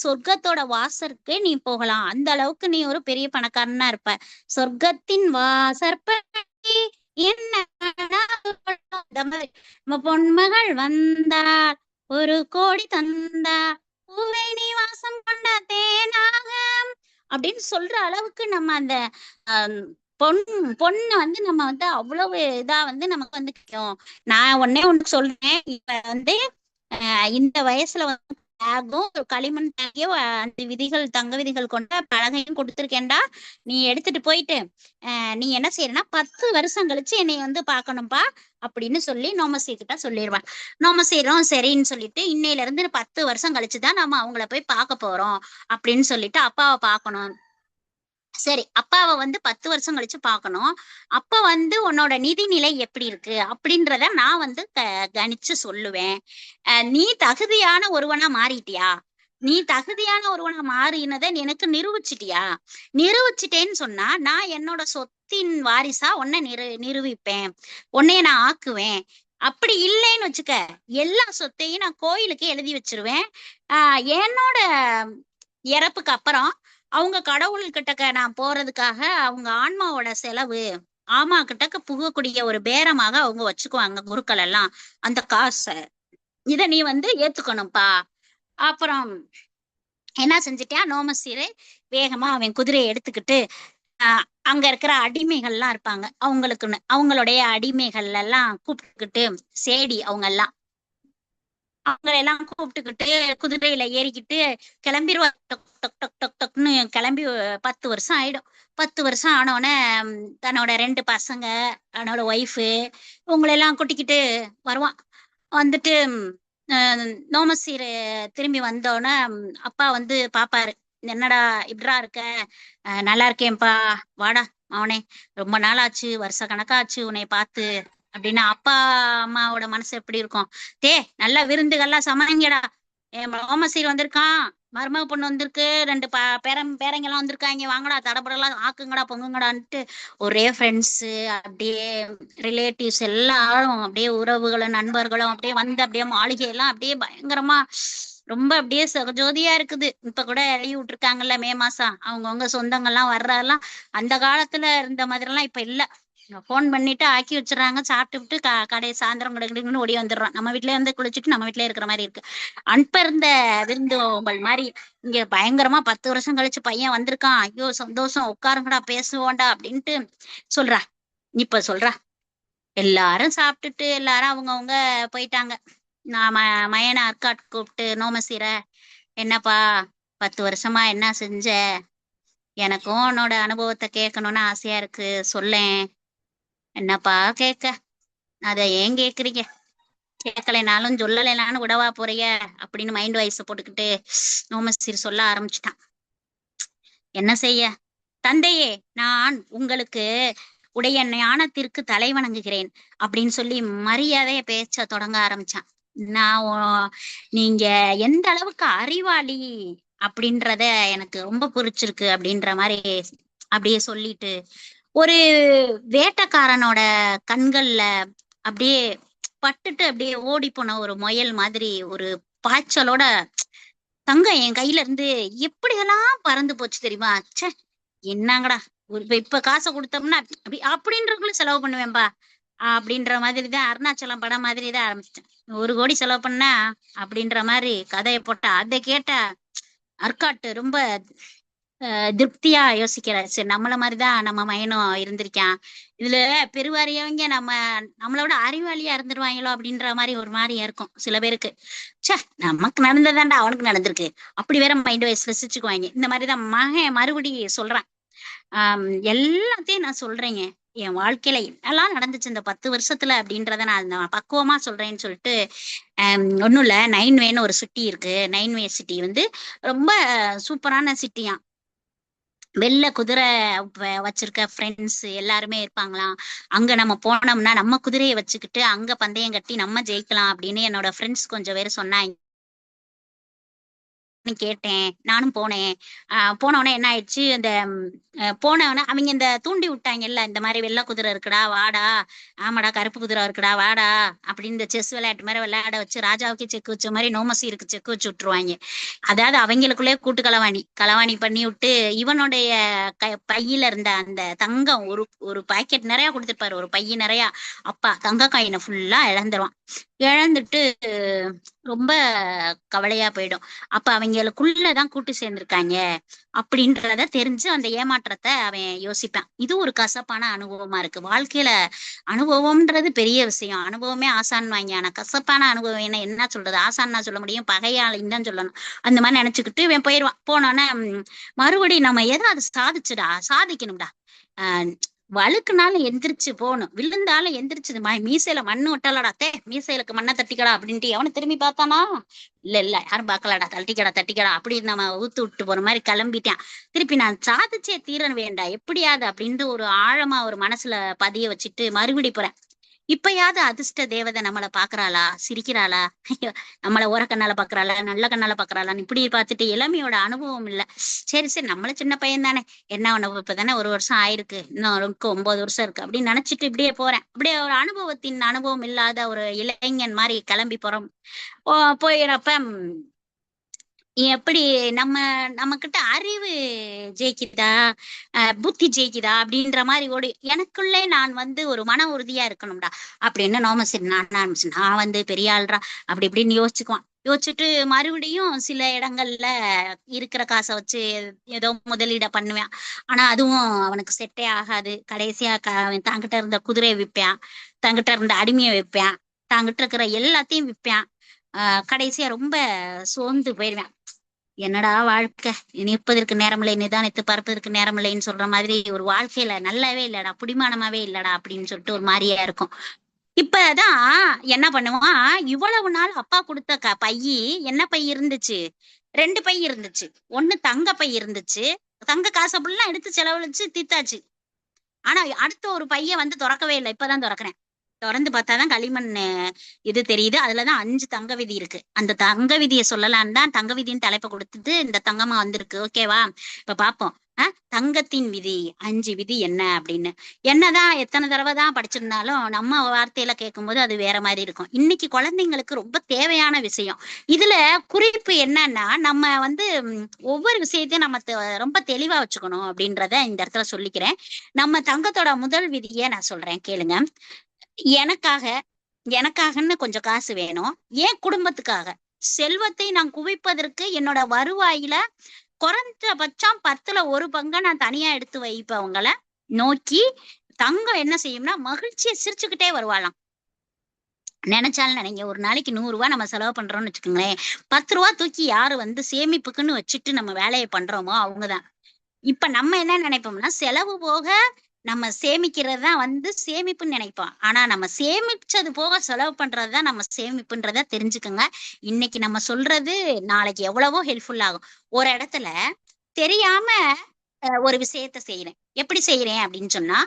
சொர்க்கத்தோட வாசற்கு நீ போகலாம், அந்த அளவுக்கு நீ ஒரு பெரிய பணக்காரனா இருப்ப. சொர்க்கத்தின் வாசற்படி என்ன பொன்மகள் வந்தார், 1 கோடி தந்தார், பூவை நீ வாசம் கொண்ட தேனாக அப்படின்னு சொல்ற அளவுக்கு நம்ம அந்த பொண்ணு வந்து நம்ம வந்து அவ்வளவு இதா வந்து நமக்கு வந்து நான் ஒண்ணு சொல்றேன். இப்ப வந்து இந்த வயசுல வந்து பேக்கும் ஒரு களிமண் பேக்கையும் 5 விதிகள் தங்க விதிகள் கொண்ட பலகையும் கொடுத்துருக்கேன்டா, நீ எடுத்துட்டு போயிட்டு நீ என்ன செய்யறனா 10 வருஷம் கழிச்சு என்னை வந்து பாக்கணும்பா அப்படின்னு சொல்லி நோமசீர்கிட்ட சொல்லிடுவான். நோமசீரும் சரின்னு சொல்லிட்டு இன்னையில இருந்து 10 வருஷம் கழிச்சுதான் நம்ம அவங்கள போய் பார்க்க போறோம் அப்படின்னு சொல்லிட்டு அப்பாவை பார்க்கணும். சரி, அப்பாவை வந்து 10 வருஷம் கழிச்சு பார்க்கணும். அப்ப வந்து உன்னோட நிதிநிலை எப்படி இருக்கு அப்படின்றத நான் வந்து கணிச்சு சொல்லுவேன். நீ தகுதியான ஒருவனா மாறிட்டியா, நீ தகுதியான ஒருவனா மாறினதை எனக்கு நிரூபிச்சிட்டியா, நிரூபிச்சிட்டேன்னு சொன்னா நான் என்னோட சொத்தின் வாரிசா உன்னை நிரூபிப்பேன், உன்னைய நான் ஆக்குவேன். அப்படி இல்லைன்னு வச்சுக்க, எல்லா சொத்தையும் நான் கோயிலுக்கு எழுதி வச்சிருவேன். என்னோட இறப்புக்கு அப்புறம் அவங்க கடவுள்கிட்ட நான் போறதுக்காக அவங்க ஆன்மாவோட செலவு ஆமா கிட்டக்க புகக்கூடிய ஒரு பேரமாக அவங்க வச்சுக்குவாங்க குருக்கள் எல்லாம் அந்த காசை. இத நீ வந்து ஏத்துக்கணும்ப்பா. அப்புறம் என்ன செஞ்சிட்டியா, நோமசீரை வேகமா அவன் குதிரையை எடுத்துக்கிட்டு அங்க இருக்கிற அடிமைகள்லாம் இருப்பாங்க, அவங்களுக்குன்னு அவங்களுடைய அடிமைகள் எல்லாம் கூப்பிட்டுக்கிட்டு, சேடி அவங்க எல்லாம் கூப்பிட்டுக்கிட்டு குதிரையில ஏறிக்கிட்டு கிளம்பிடுவா. டொக் டொக் டொக் டொக் டொக்னு கிளம்பி 10 வருஷம் ஆயிடும். 10 வருஷம் ஆனோடனே தன்னோட 2 பசங்க, அவனோட ஒய்ஃபு இவங்களெல்லாம் கூட்டிக்கிட்டு வருவான். வந்துட்டு நோமசீர் திரும்பி வந்தோடனே அப்பா வந்து பாப்பாரு, என்னடா இப்படா இருக்க, நல்லா இருக்கேன்ப்பா, வாடா அவனே, ரொம்ப நாள் ஆச்சு, வருஷ கணக்காச்சு உன்னை பார்த்து அப்படின்னா அப்பா அம்மாவோட மனசு எப்படி இருக்கும். நல்ல விருந்துகள்லாம் சமைங்கடா, என் நோமசீர் வந்திருக்கான், மருமக பொண்ணு வந்திருக்கு, 2 பேரங்க எல்லாம் வந்திருக்காங்க, வாங்கடா தடபடலாம் ஆக்குங்கடா பொங்குங்கடான்ட்டு ஒரே ஃப்ரெண்ட்ஸ் அப்படியே ரிலேட்டிவ்ஸ் எல்லாரும் அப்படியே உறவுகளும் நண்பர்களும் அப்படியே வந்து அப்படியே மாளிகையெல்லாம் அப்படியே பயங்கரமா ரொம்ப அப்படியே சகஜோதியா இருக்குது. இப்ப கூட லீவ் விட்டுருக்காங்கல்ல மே மாசம், அவங்கவுங்க சொந்தங்கள்லாம் வர்றதெல்லாம் அந்த காலத்துல இருந்த மாதிரி எல்லாம் இப்ப இல்ல. போன் பண்ணிட்டு ஆக்கி வச்சிடறாங்க, சாப்பிட்டுட்டு கடை சாயந்தரம் கிடக்குன்னு ஓடி வந்துடுறோம். நம்ம வீட்டுல இருந்து குளிச்சுட்டு நம்ம வீட்டுல இருக்கிற மாதிரி இருக்கு. அன்ப இருந்த விருந்தோம்பல் மாதிரி இங்க பயங்கரமா 10 வருஷம் கழிச்சு பையன் வந்திருக்கான், ஐயோ சந்தோஷம், உட்காருங்கடா பேசுவோண்டா அப்படின்ட்டு சொல்றா. இப்ப சொல்றா, எல்லாரும் சாப்பிட்டுட்டு எல்லாரும் அவங்கவுங்க போயிட்டாங்க. நான் மயனை அர்க்காட் கூப்பிட்டு, நோமசீர என்னப்பா 10 வருஷமா என்ன செஞ்ச, எனக்கும் உன்னோட அனுபவத்தை கேட்கணும்னு ஆசையா இருக்கு, சொல்லேன். என்னப்பா கேட்க, அத ஏன் கேக்குறீங்க? கேட்கலைனாலும் சொல்லலைனாலும் விடவா போறீங்க அப்படின்னு மைண்ட் வாய்ஸ் போட்டுக்கிட்டு நோமசீர் சொல்ல ஆரம்பிச்சுட்டான். என்ன செய்ய, தந்தையே, நான் உங்களுக்கு உடைய ஞானத்திற்கு தலை வணங்குகிறேன் அப்படின்னு சொல்லி மரியாதைய பேச்ச தொடங்க ஆரம்பிச்சான். நீங்க எந்த அளவுக்கு அறிவாளி அப்படின்றத எனக்கு ரொம்ப புரிச்சிருக்கு அப்படின்ற மாதிரி அப்படியே சொல்லிட்டு, ஒரு வேட்டைக்காரனோட கண்கள்ல அப்படியே பட்டுட்டு அப்படியே ஓடி போன ஒரு முயல் மாதிரி ஒரு பாய்ச்சலோட தங்கம் என் கையில இருந்து எப்படியெல்லாம் பறந்து போச்சு தெரியுமா? ச்சே, என்னங்கடா, இப்ப காசை கொடுத்தோம்னா அப்படின்றக்குள்ள செலவு பண்ணுவேன்பா அப்படின்ற மாதிரிதான் அருணாச்சலம் படம் மாதிரிதான் ஆரம்பிச்சிட்டேன். 1 கோடி செலவு பண்ணா அப்படின்ற மாதிரி கதையை போட்டா அதை கேட்ட அர்க்காட்டு ரொம்ப திருப்தியா யோசிக்கிறார். சரி, நம்மள மாதிரிதான் நம்ம மயனும் இருந்திருக்கான். இதுல பெருவாரியவங்க நம்மளோட அறிவாளியா இருந்துருவாங்களோ அப்படின்ற மாதிரி ஒரு மாதிரியா இருக்கும் சில பேருக்கு. சே, நமக்கு நடந்ததாண்டா அவனுக்கு நடந்திருக்கு அப்படி வேற மைண்ட் வைஸ் ரசிச்சுக்குவாங்க. இந்த மாதிரிதான் மகன் மறுபடியும் சொல்றான். எல்லாத்தையும் நான் சொல்றேங்க, என் வாழ்க்கையில என்னெல்லாம் நடந்துச்சு இந்த 10 வருஷத்துல அப்படின்றத நான் பக்குவமா சொல்றேன்னு சொல்லிட்டு, ஒண்ணும் இல்ல, 9வேன்னு ஒரு சிட்டி இருக்கு. 9வே சிட்டி வந்து ரொம்ப சூப்பரான சிட்டியா. வெள்ளை குதிரை வச்சிருக்க ஃப்ரெண்ட்ஸ் எல்லாருமே இருப்பாங்களாம். அங்க நம்ம போனோம்னா நம்ம குதிரையை வச்சுக்கிட்டு அங்க பந்தயம் கட்டி நம்ம ஜெயிக்கலாம் அப்படின்னு என்னோட ஃப்ரெண்ட்ஸ் கொஞ்சம் பேர் சொன்னாங்க. கேட்டேன், நானும் போனேன். போனவொடனே என்ன ஆயிடுச்சு, அந்த போனவன அவங்க இந்த தூண்டி விட்டாங்கல்ல, இந்த மாதிரி வெள்ளை குதிரை இருக்குடா வாடா, ஆமாடா கருப்பு குதிரை இருக்குடா வாடா அப்படின்னு இந்த செஸ் விளையாட்டு மாதிரி விளையாட வச்சு ராஜாவுக்கு செக் வச்ச மாதிரி நோமசீருக்கு செக் வச்சு விட்டுருவாங்க. அதாவது அவங்களுக்குள்ளே கூட்டு களவாணி பண்ணி விட்டு இவனுடைய பையில இருந்த அந்த தங்கம் ஒரு பாக்கெட் நிறைய கொடுத்துருப்பாரு, ஒரு பைய நிறைய. அப்பா தங்க காயினை ஃபுல்லா இழந்துட்டு ரொம்ப கவலையா போயிடும். அப்ப அவங்களுக்குள்ளதான் கூட்டு சேர்ந்திருக்காங்க அப்படின்றத தெரிஞ்சு அந்த ஏமாற்றத்தை அவன் யோசிப்பான். இது ஒரு கசப்பான அனுபவமா இருக்கு வாழ்க்கையில. அனுபவம்ன்றது பெரிய விஷயம், அனுபவமே ஆசான் வாங்கி. ஆனா கசப்பான அனுபவம் என்ன சொல்றது, ஆசான்னா சொல்ல முடியும், பகையாளின்னு தான் சொல்லணும். அந்த மாதிரி நினைச்சுக்கிட்டு இவன் போயிடுவான். போனோன்னே மறுபடியும் நம்ம ஏதாவது சாதிக்கணும்டா, வழுக்குனாலும் எந்திரிச்சு போகணும், விழுந்தாலும் எந்திரிச்சு மீசையில மண்ணு ஒட்டலடா, மீசையிலுக்கு மண்ணை தட்டிக்கடா அப்படின்ட்டு அவனை திரும்பி பார்த்தானா, இல்ல யாரும் பார்க்கலடா, தட்டிக்கடா அப்படின்னு நம்ம ஊத்து விட்டு போற மாதிரி கிளம்பிட்டான். திருப்பி நான் சாதிச்சே தீரன் வேண்டாம் எப்படியாவது அப்படின்ட்டு ஒரு ஆழமா ஒரு மனசுல பதிய வச்சுட்டு மறுபடி போறேன். இப்பயாவது அதிர்ஷ்ட தேவதை நம்மளை பாக்குறாளா, சிரிக்கிறாளா, நம்மளை ஓர கண்ணால பாக்குறாளா, நல்ல கண்ணால பாக்குறாளான்னு இப்படி பார்த்துட்டு இளமையோட அனுபவம் இல்ல. சரி நம்மள சின்ன பையன் தானே, என்ன உணவு இப்பதானே 1 வருஷம் ஆயிருக்கு, இன்னும் 9 வருஷம் இருக்கு அப்படின்னு நினைச்சிட்டு இப்படியே போறேன். அப்படியே ஒரு அனுபவம் இல்லாத ஒரு இளைஞன் மாதிரி கிளம்பி போறோம். போயிடப்ப எப்படி நம்ம கிட்ட அறிவு ஜெயிக்குதா, புத்தி ஜெயிக்குதா அப்படின்ற மாதிரி ஓடி எனக்குள்ளே நான் ஒரு மன உறுதியா இருக்கணும்டா அப்படின்னு நோமசீர் நான் பெரிய ஆள்றா அப்படி இப்படின்னு யோசிச்சுட்டு மறுபடியும் சில இடங்கள்ல இருக்கிற காசை வச்சு ஏதோ முதலீட பண்ணுவேன். ஆனா அதுவும் அவனுக்கு செட்டே ஆகாது. கடைசியா தாங்கிட்ட இருந்த குதிரையை விற்பான், தாங்கிட்ட இருந்த அடிமையை விற்பான், தாங்கிட்ட இருக்கிற எல்லாத்தையும் விற்பான். கடைசியா ரொம்ப சோர்ந்து போயிடுவேன். என்னடா வாழ்க்கை, நிற்பதற்கு நேரமில்லை, நிதானித்து பார்ப்பதற்கு நேரமில்லைன்னு சொல்ற மாதிரி ஒரு வாழ்க்கையில நல்லாவே இல்லடா, புடிமானமாவே இல்லடா அப்படின்னு சொல்லிட்டு ஒரு மாதிரியா இருக்கும். இப்பதான் என்ன பண்ணுவான், இவ்வளவு நாள் அப்பா கொடுத்த பையி என்ன பை இருந்துச்சு, 2 பை இருந்துச்சு. ஒண்ணு தங்க பை இருந்துச்சு, தங்க காசை ஃபுல்லா எடுத்து செலவழிச்சு தீத்தாச்சு. ஆனா அடுத்த ஒரு பைய திறக்கவே இல்லை, இப்பதான் திறக்கிறேன். திறந்து பார்த்தாதான் களிமண் இது தெரியுது. அதுலதான் 5 தங்க விதி இருக்கு. அந்த தங்க விதியை சொல்லலான்னு தான் தங்க விதின்னு தலைப்பை கொடுத்துட்டு இந்த தங்கமா வந்திருக்கு. ஓகேவா, இப்ப பாப்போம். தங்கத்தின் விதி 5 விதி என்ன அப்படின்னு. என்னதான் எத்தனை தடவை தான் படிச்சிருந்தாலும் நம்ம வார்த்தையில கேட்கும்போது அது வேற மாதிரி இருக்கும். இன்னைக்கு குழந்தைங்களுக்கு ரொம்ப தேவையான விஷயம். இதுல குறிப்பு என்னன்னா, நம்ம ஒவ்வொரு விஷயத்தையும் நம்ம ரொம்ப தெளிவா வச்சுக்கணும் அப்படின்றத இந்த இடத்துல சொல்லிக்கிறேன். நம்ம தங்கத்தோட முதல் விதியை நான் சொல்றேன், கேளுங்க. எனக்காகன்னு கொஞ்சம் காசு வேணும். என் குடும்பத்துக்காக செல்வத்தை நான் குவிப்பதற்கு என்னோட வருவாயில குறைஞ்சபட்சம் 10ல் 1 பங்கை நான் தனியா எடுத்து வைப்பவங்களை நோக்கி தங்கம் என்ன செய்யும்னா மகிழ்ச்சியை சிரிச்சுக்கிட்டே வருவாளாம். நினைச்சாலும் நினைங்க, ஒரு நாளைக்கு 100 ரூபாய் நம்ம செலவு பண்றோம்னு வச்சுக்கோங்களேன், 10 ரூபா தூக்கி யாரு சேமிப்புக்குன்னு வச்சுட்டு நம்ம வேலையை பண்றோமோ அவங்கதான். இப்ப நம்ம என்ன நினைப்போம்னா செலவு போக நம்ம சேமிக்கிறது தான் வந்து சேமிப்புன்னு நினைப்போம். ஆனா நம்ம சேமிச்சது போக செலவு பண்றதுதான் நம்ம சேமிப்புன்றத தெரிஞ்சுக்கோங்க. இன்னைக்கு நம்ம சொல்றது நாளைக்கு எவ்வளவோ ஹெல்ப்ஃபுல் ஆகும். ஒரு இடத்துல தெரியாம ஒரு விஷயத்த செய்யறேன். எப்படி செய்யறேன் அப்படின்னு சொன்னா,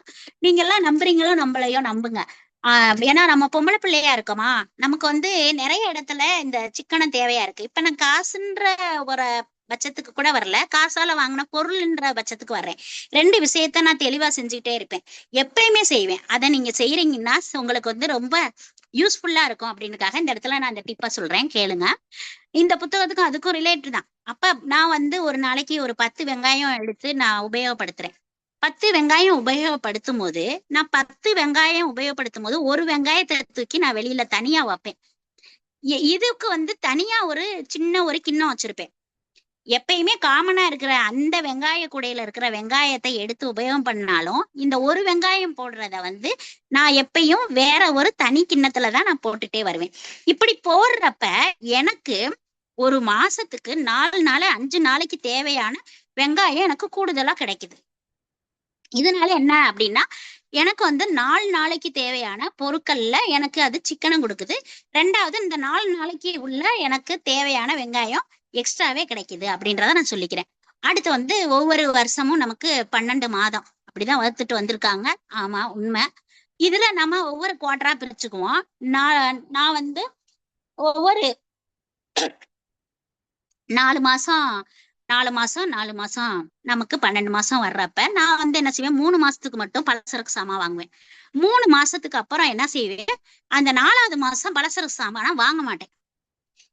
நீங்க எல்லாம் நம்புறீங்களோ நம்பலையோ நம்புங்க. ஏன்னா நம்ம பொம்பளை பிள்ளையா இருக்கோமா, நமக்கு வந்து நிறைய இடத்துல இந்த சிக்கனம் தேவையா இருக்கு. இப்ப நான் காசுன்ற ஒரு பட்சத்துக்கு கூட வரல, காசால வாங்கின பொருள்ன்ற பட்சத்துக்கு வர்றேன். 2 விஷயத்த நான் தெளிவா செஞ்சுக்கிட்டே இருப்பேன், எப்பயுமே செய்வேன். அதை நீங்க செய்யறீங்கன்னா உங்களுக்கு வந்து ரொம்ப யூஸ்ஃபுல்லா இருக்கும் அப்படின்னுக்காக இந்த இடத்துல நான் இந்த டிப்பா சொல்றேன், கேளுங்க. இந்த புத்தகத்துக்கும் அதுக்கும் ரிலேட்டட் தான். அப்ப நான் வந்து ஒரு நாளைக்கு ஒரு 10 வெங்காயம் எடுத்து நான் உபயோகப்படுத்துறேன். 10 வெங்காயம் உபயோகப்படுத்தும் போது நான் 10 வெங்காயம் உபயோகப்படுத்தும் போது ஒரு வெங்காயத்தை தூக்கி நான் வெளியில தனியா வைப்பேன். இதுக்கு வந்து தனியா ஒரு சின்ன ஒரு கிண்ணம் வச்சிருப்பேன். எப்பயுமே காமனா இருக்கிற அந்த வெங்காய கூடையில இருக்கிற வெங்காயத்தை எடுத்து உபயோகம் பண்ணாலும் இந்த ஒரு வெங்காயம் போடுறத வந்து நான் எப்பயும் வேற ஒரு தனி கிண்ணத்துலதான் நான் போட்டுட்டே வருவேன். இப்படி போடுறப்ப எனக்கு ஒரு மாசத்துக்கு 4 நாள் 5 நாளைக்கு தேவையான வெங்காயம் எனக்கு கூடுதலா கிடைக்குது. இதனால என்ன அப்படின்னா எனக்கு வந்து 4 நாளைக்கு தேவையான பொருட்கள்ல எனக்கு அது சிக்கனம் கொடுக்குது. 2வது இந்த 4 நாளைக்கு உள்ள எனக்கு தேவையான வெங்காயம் எக்ஸ்ட்ராவே கிடைக்குது அப்படின்றத நான் சொல்லிக்கிறேன். அடுத்து வந்து ஒவ்வொரு வருஷமும் நமக்கு 12 மாதம் அப்படிதான் வளர்த்துட்டு வந்திருக்காங்க. ஆமா, உண்மை. இதுல நம்ம ஒவ்வொரு குவார்டரா பிரிச்சுக்குவோம். நான் வந்து ஒவ்வொரு 4 மாசம் 4 மாசம் நமக்கு 12 மாசம் வர்றப்ப நான் வந்து என்ன செய்வேன், 3 மாசத்துக்கு மட்டும் பலசரக்கு சாமான் வாங்குவேன். 3 மாசத்துக்கு அப்புறம் என்ன செய்வேன், அந்த 4வது மாசம் பலசரக்கு சாமானா வாங்க மாட்டேன்.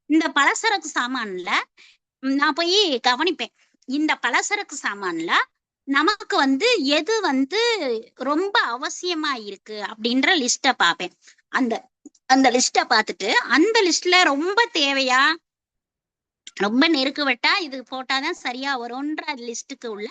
இந்த பலசரக்கு சாமான்ல நான் போய் கவனிப்பேன். இந்த பலசரக்கு சாமான்ல நமக்கு வந்து எது வந்து ரொம்ப அவசியமா இருக்கு அப்படின்ற லிஸ்ட பார்ப்பேன். அந்த லிஸ்ட பார்த்துட்டு அந்த லிஸ்ட்ல ரொம்ப தேவையா ரொம்ப நெருக்கு வெட்டா இது போட்டாதான் சரியா வரும்ன்ற லிஸ்டுக்கு உள்ள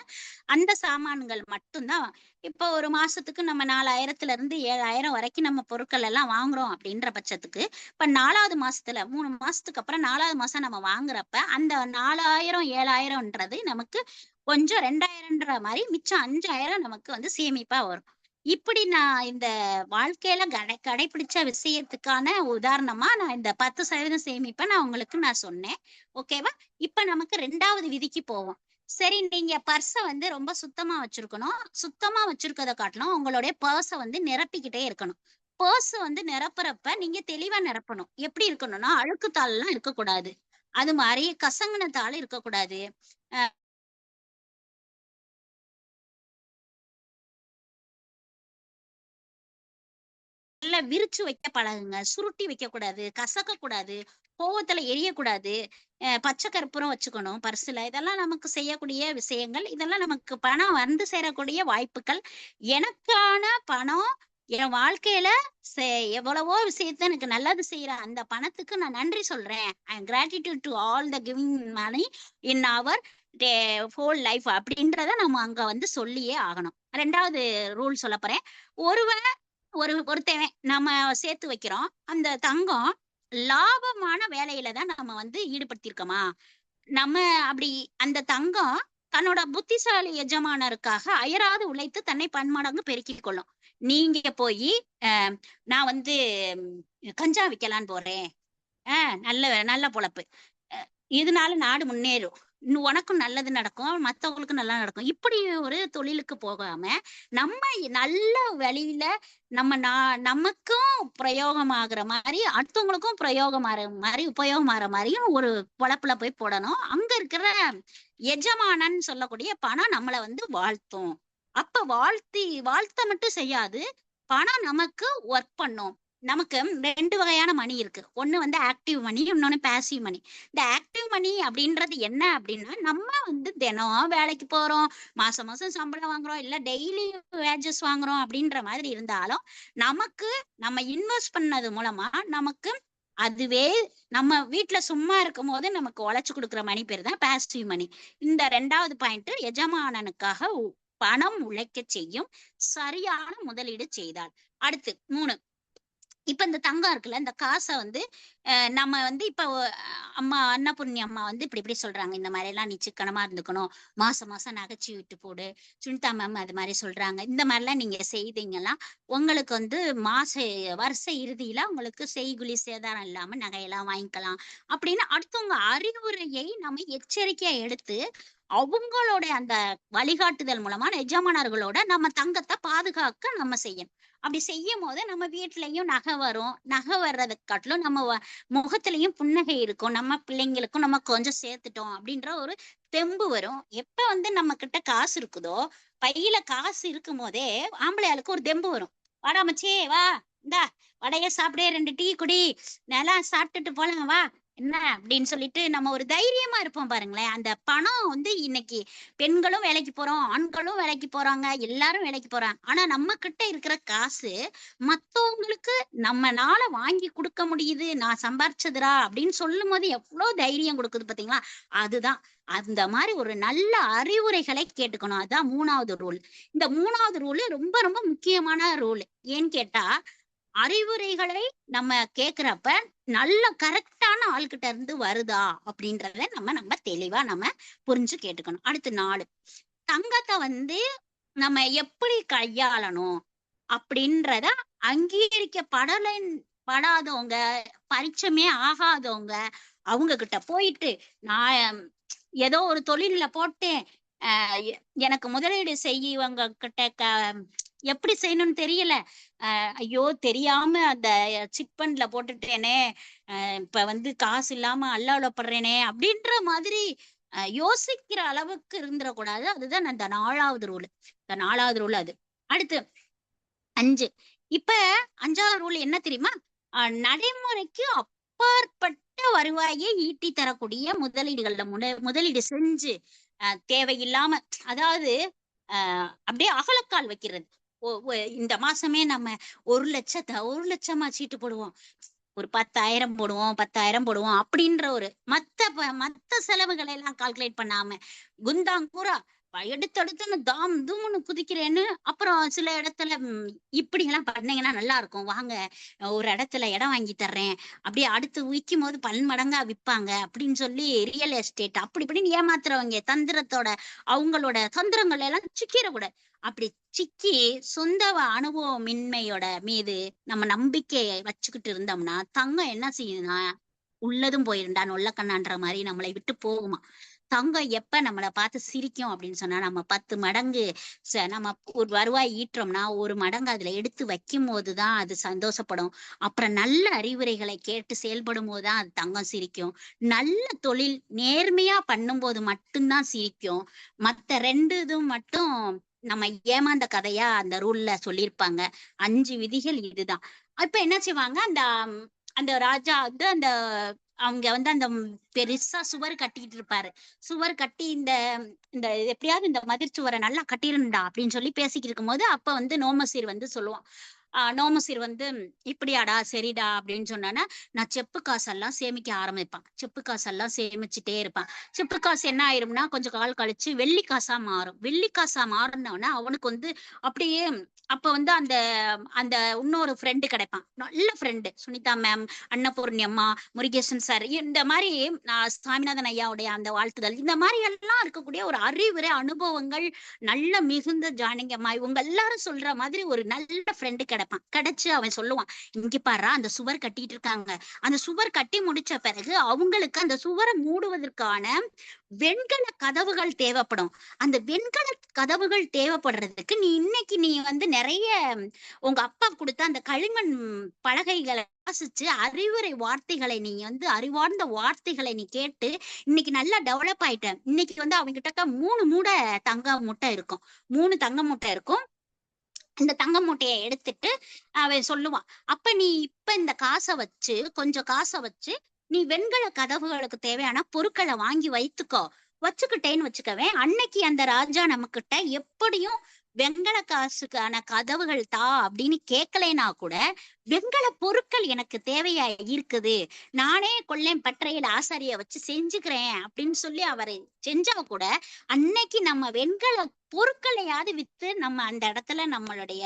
அந்த சாமான்கள் மட்டும்தான். இப்போ ஒரு மாசத்துக்கு நம்ம 4000 இருந்து 7000 வரைக்கும் நம்ம பொருட்கள் எல்லாம் வாங்குறோம் அப்படின்ற பட்சத்துக்கு இப்ப 4வது மாசத்துல 3 மாசத்துக்கு அப்புறம் 4வது மாசம் நம்ம வாங்குறப்ப அந்த 4000 7000ன்றது நமக்கு கொஞ்சம் 2000ன்ற மாதிரி மிச்சம் 5000 நமக்கு வந்து சேமிப்பா வரும். இப்படி நான் இந்த வாழ்க்கையில கடைபிடிச்ச விஷயத்துக்கான உதாரணமா நான் இந்த 10% சேமிப்பை நான் உங்களுக்கு நான் சொன்னேன். ஓகேவா? இப்ப நமக்கு 2வது விதிக்கு போவோம். சரி, நீங்க பர்ஸை வந்து ரொம்ப சுத்தமா வச்சிருக்கணும். சுத்தமா வச்சிருக்கத காட்டிலும் உங்களுடைய பர்ஸை வந்து நிரப்பிக்கிட்டே இருக்கணும். பர்ஸ் வந்து நிரப்புறப்ப நீங்க தெளிவா நிரப்பணும். எப்படி இருக்கணும்னா அழுக்கு தாள் எல்லாம் இருக்கக்கூடாது, அது மாதிரி கசங்கின தாள் இருக்கக்கூடாது. விரிச்சு வைக்க பழகுங்க. சுருட்டி வைக்க கூடாது, கசக்க கூடாது, கோவத்துல எரியக்கூடாது. பச்சை கற்பூரம் வச்சுக்கணும் பர்சுல. இதெல்லாம் நமக்கு செய்யக்கூடிய விஷயங்கள். இதெல்லாம் நமக்கு பணம் வந்து சேரக்கூடிய வாய்ப்புகள். எனக்கான பணம் என் வாழ்க்கையில எவ்வளவோ விஷயத்த எனக்கு நல்லது செய்யற அந்த பணத்துக்கு நான் நன்றி சொல்றேன். I am gratitude to all the giving money in our whole life அப்படின்றத நம்ம அங்க வந்து சொல்லியே ஆகணும். 2வது ரூல் சொல்ல போறேன். ஒருத்தவன் நம்ம சேர்த்து வைக்கிறோம், அந்த தங்கம் லாபமான வேலையில தான் நம்ம வந்து ஈடுபடுத்திருக்கோமா, நம்ம அப்படி அந்த தங்கம் தன்னோட புத்திசாலி எஜமானருக்காக அயராது உழைத்து தன்னை பன்மடங்கு பெருக்கிக் கொள்ளும். நீங்க போய் நான் வந்து கஞ்சா விற்கலான்னு போறேன், நல்ல பொழப்பு, இதனால நாடு முன்னேறும், உனக்கும் நல்லது நடக்கும், மத்தவங்களுக்கும் நல்லா நடக்கும், இப்படி ஒரு தொழிலுக்கு போகாம நம்ம நல்ல வழியில நமக்கும் பிரயோகமாகிற மாதிரி அடுத்தவங்களுக்கும் உபயோகமாகிற மாதிரியும் ஒரு பொழப்புல போய் போடணும். அங்க இருக்கிற எஜமானன்னு சொல்லக்கூடிய பணம் நம்மளை வந்து வாழ்த்தும். அப்ப வாழ்த்த மட்டும் செய்யாது, பணம் நமக்கு ஒர்க் பண்ணும். நமக்கு 2 வகையான மணி இருக்கு. ஒண்ணு வந்து ஆக்டிவ் மணி, இன்னொன்னு பேசிவ் மணி. இந்த ஆக்டிவ் மணி அப்படின்றது என்ன அப்படின்னா, நம்ம வந்து தினம் வேலைக்கு போறோம், மாசம் சம்பளம் வாங்குறோம், இல்ல டெய்லி வேஜஸ் வாங்குறோம் அப்படின்ற மாதிரி இருந்தாலும் நமக்கு நம்ம இன்வெஸ்ட் பண்ணது மூலமா நமக்கு அதுவே நம்ம வீட்டுல சும்மா இருக்கும் போது நமக்கு உழைச்சு கொடுக்குற மணி பேர் தான் பேசிவ் மணி. இந்த 2வது பாயிண்ட், எஜமானனுக்காக பணம் உழைக்க செய்யும், சரியான முதலீடு செய்தால். அடுத்து 3, இப்ப இந்த தங்கம் இருக்குல்ல, இந்த காசை வந்து நம்ம வந்து இப்ப அம்மா அன்னபூர்ணி அம்மா வந்து இப்படி இப்படி சொல்றாங்க, இந்த மாதிரி எல்லாம் நீ சிக்கனமா இருந்துக்கணும், மாசம் மாசம் நகைச்சி விட்டு போடு. சுனிதா மேம் அது மாதிரி சொல்றாங்க. இந்த மாதிரி எல்லாம் நீங்க செய்தீங்கன்னா உங்களுக்கு வந்து வருஷ இறுதியில உங்களுக்கு செய்குலி சேதாரம் இல்லாம நகையெல்லாம் வாங்கிக்கலாம் அப்படின்னு அடுத்தவங்க அறிவுரையை நம்ம எச்சரிக்கையா எடுத்து அவங்களோட அந்த வழிகாட்டுதல் மூலமா எஜமானர்களோட நம்ம தங்கத்தை பாதுகாக்க நம்ம செய்யணும். அப்படி செய்யும் போது நம்ம வீட்லயும் நகை வரும். நகை வர்றதை காட்டிலும் நம்ம முகத்திலையும் புன்னகை இருக்கும். நம்ம பிள்ளைங்களுக்கும் நம்ம கொஞ்சம் சேர்த்துட்டோம் அப்படின்ற ஒரு தெம்பு வரும். எப்ப வந்து நம்ம கிட்ட காசு இருக்குதோ, பையில காசு இருக்கும் போதே ஆம்பளையாளுக்கு ஒரு தெம்பு வரும். வாடா மச்சே வா, இந்தா வடைய சாப்பிடே, 2 டீ குடி, நல்லா சாப்பிட்டுட்டு போலாம் வா என்ன அப்படின்னு சொல்லிட்டு நம்ம ஒரு தைரியமா இருப்போம் பாருங்களேன். அந்த பணம் வந்து இன்னைக்கு பெண்களும் வேலைக்கு போறோம், ஆண்களும் வேலைக்கு போறாங்க, எல்லாரும் வேலைக்கு போறாங்க. ஆனா நம்ம கிட்ட இருக்கிற காசு மத்தவங்களுக்கு நம்மனால வாங்கி கொடுக்க முடியுது, நான் சம்பாரிச்சதுரா அப்படின்னு சொல்லும் போது எவ்வளவு தைரியம் கொடுக்குது பாத்தீங்களா? அதுதான் அந்த மாதிரி ஒரு நல்ல அறிவுரைகளை கேட்டுக்கணும். அதுதான் 3வது ரூல். இந்த 3வது ரூல் ரொம்ப ரொம்ப முக்கியமான ரூல். ஏன்னு கேட்டா அறிவுரைகளை நம்ம கேக்குறப்ப நல்ல கரெக்டான ஆள்கிட்ட இருந்து வருதா அப்படின்றத நம்ம தெளிவா நம்ம புரிஞ்சு கேட்டுக்கணும். அடுத்து 4, தங்கத்தை வந்து நம்ம எப்படி கையாளணும் அப்படின்றத படாதவங்க, பரிச்சயமே ஆகாதவங்க அவங்க கிட்ட போயிட்டு நான் ஏதோ ஒரு தொழில போட்டேன், எனக்கு முதலீடு செய்யவங்க கிட்ட எப்படி செய்யணும்னு தெரியல, ஐயோ தெரியாம அந்த சிட் ஃபண்ட்ல போட்டுட்டேனே, இப்ப வந்து காசு இல்லாம அல்லவலப்படுறேனே அப்படின்ற மாதிரி யோசிக்கிற அளவுக்கு இருந்துடக்கூடாது. அதுதான் அந்த 4வது ரூல். இந்த 4வது ரூல் அது. அடுத்து 5. இப்ப 5வது ரூல் என்ன தெரியுமா? நடைமுறைக்கு அப்பாற்பட்ட வருவாயை ஈட்டி தரக்கூடிய முதலீடுகள்ல முதலீடு செஞ்சு தேவையில்லாம, அதாவது அப்படியே அகலக்கால் வைக்கிறது. இந்த மாசமே நம்ம 1 லட்சமா சீட்டு போடுவோம், ஒரு 10,000 போடுவோம், 10,000 போடுவோம் அப்படின்ற ஒரு மத்த செலவுகளை எல்லாம் கால்குலேட் பண்ணாம குந்தாங்கூரா எடுத்தடுத்துன்னு தாம் தூம்னு குதிக்கிறேன்னு, அப்புறம் சில இடத்துல இப்படி எல்லாம் பண்ணீங்கன்னா நல்லா இருக்கும், வாங்க ஒரு இடத்துல இடம் வாங்கி தர்றேன், அப்படியே அடுத்து விற்கும் போது பன்மடங்கா விற்பாங்க அப்படின்னு சொல்லி ரியல் எஸ்டேட் அப்படி இப்படின்னு ஏமாத்துறவங்க தந்திரத்தோட அவங்களோட தந்திரங்கள் எல்லாம் சிக்கிடக்கூடாது. அப்படி சிக்கி சொந்த அனுபவமின்மையோட மீது நம்ம நம்பிக்கையை வச்சுக்கிட்டு இருந்தோம்னா தங்கம் என்ன செய்யுதுன்னா உள்ளதும் போயிருந்தா நொல்ல கண்ணான்ற மாதிரி நம்மளை விட்டு போகுமா. தங்கம் எப்ப நம்மளை பார்த்து சிரிக்கும் அப்படின்னு சொன்னா நம்ம 10 மடங்கு நம்ம ஒரு வருவாய் ஈட்டுறோம்னா 1 மடங்கு அதுல எடுத்து வைக்கும் போதுதான் அது சந்தோஷப்படும். அப்புறம் நல்ல அறிவுரைகளை கேட்டு செயல்படும் போதுதான் அது தங்கம் சிரிக்கும். நல்ல தொழில் நேர்மையா பண்ணும்போது மட்டும்தான் சிரிக்கும். மத்த 2 இதுவும் மட்டும் நம்ம ஏமாந்த கதையா அந்த ரூல்ல சொல்லியிருப்பாங்க. 5 விதிகள் இதுதான். இப்ப என்ன செய்வாங்க, அந்த ராஜா வந்து அவங்க வந்து அந்த பெருசா சுவர் கட்டிட்டு இருப்பாரு. சுவர் கட்டி இந்த எப்படியாவது இந்த மதிர் சுவரை நல்லா கட்டிருந்தா அப்படின்னு சொல்லி பேசிக்கிட்டு இருக்கும் போது அப்ப வந்து நோமசீர் வந்து சொல்லுவான். நோமசீர் வந்து இப்படியாடா சரிடா அப்படின்னு சொன்னானா நான் செப்பு காசெல்லாம் சேமிக்க ஆரம்பிப்பான். செப்பு காசெல்லாம் சேமிச்சுட்டே இருப்பான். செப்பு காசு என்ன ஆயிரும்னா கொஞ்சம் கால் கழிச்சு வெள்ளி காசா மாறும். வெள்ளி காசா மாறினோன்னா அவனுக்கு வந்து அப்படியே அப்ப வந்து அந்த இன்னொரு ஃப்ரெண்டு கிடைப்பான், நல்ல ஃப்ரெண்டு, சுனிதா மேம், அன்னபூர்ணி அம்மா, முருகேசன் சார், இந்த மாதிரி சாமிநாதன் ஐயாவுடைய அந்த வாழ்த்துதல், இந்த மாதிரி எல்லாம் இருக்கக்கூடிய ஒரு அறிவுரை அனுபவங்கள் நல்ல மிகுந்த ஜானகியம்மா இவங்க எல்லாரும் சொல்ற மாதிரி ஒரு நல்ல ஃப்ரெண்டு கிடைச்சு அவன் சொல்லுவான், இங்க பாரு அந்த சுவர் கட்டிட்டு இருக்காங்க, அந்த சுவர் கட்டி முடிச்ச பிறகு அவங்களுக்கு அந்த சுவரை மூடுவதற்கான வெண்கல கதவுகள் தேவைப்படும். அந்த வெண்கல கதவுகள் தேவைப்படுறதுக்கு நீ வந்து நிறைய உங்க அப்பா கொடுத்த அந்த களிமண் பலகைகளை வாசிச்சு அறிவுரை வார்த்தைகளை நீ வந்து அறிவார்ந்த வார்த்தைகளை நீ கேட்டு இன்னைக்கு நல்லா டெவலப் ஆயிட்ட. இன்னைக்கு வந்து அவங்க கிட்ட 3 மூடை தங்க மூட்டை இருக்கும். 3 தங்க மூட்டை இருக்கும். இந்த தங்க மூட்டையை எடுத்துட்டு அவன் சொல்லுவான், அப்ப நீ இப்ப இந்த கொஞ்சம் காசை வச்சு நீ வெண்கல கதவுகளுக்கு தேவையான பொருட்களை வாங்கி வச்சுக்கிட்டேன்னு வச்சுக்கவே, அன்னைக்கு அந்த ராஜா நம்ம கிட்ட எப்படியும் வெண்கல காசுக்கான கதவுகள் அப்படின்னு கேட்கலைன்னா கூட வெண்கல பொருட்கள் எனக்கு தேவையா இருக்குது, நானே கொல்லேன் பட்டறையில ஆசாரிய வச்சு செஞ்சுக்கிறேன் அப்படின்னு சொல்லி அவரு செஞ்சா கூட அன்னைக்கு நம்ம வெண்கல பொருட்களையாவது வித்து நம்ம அந்த இடத்துல நம்மளுடைய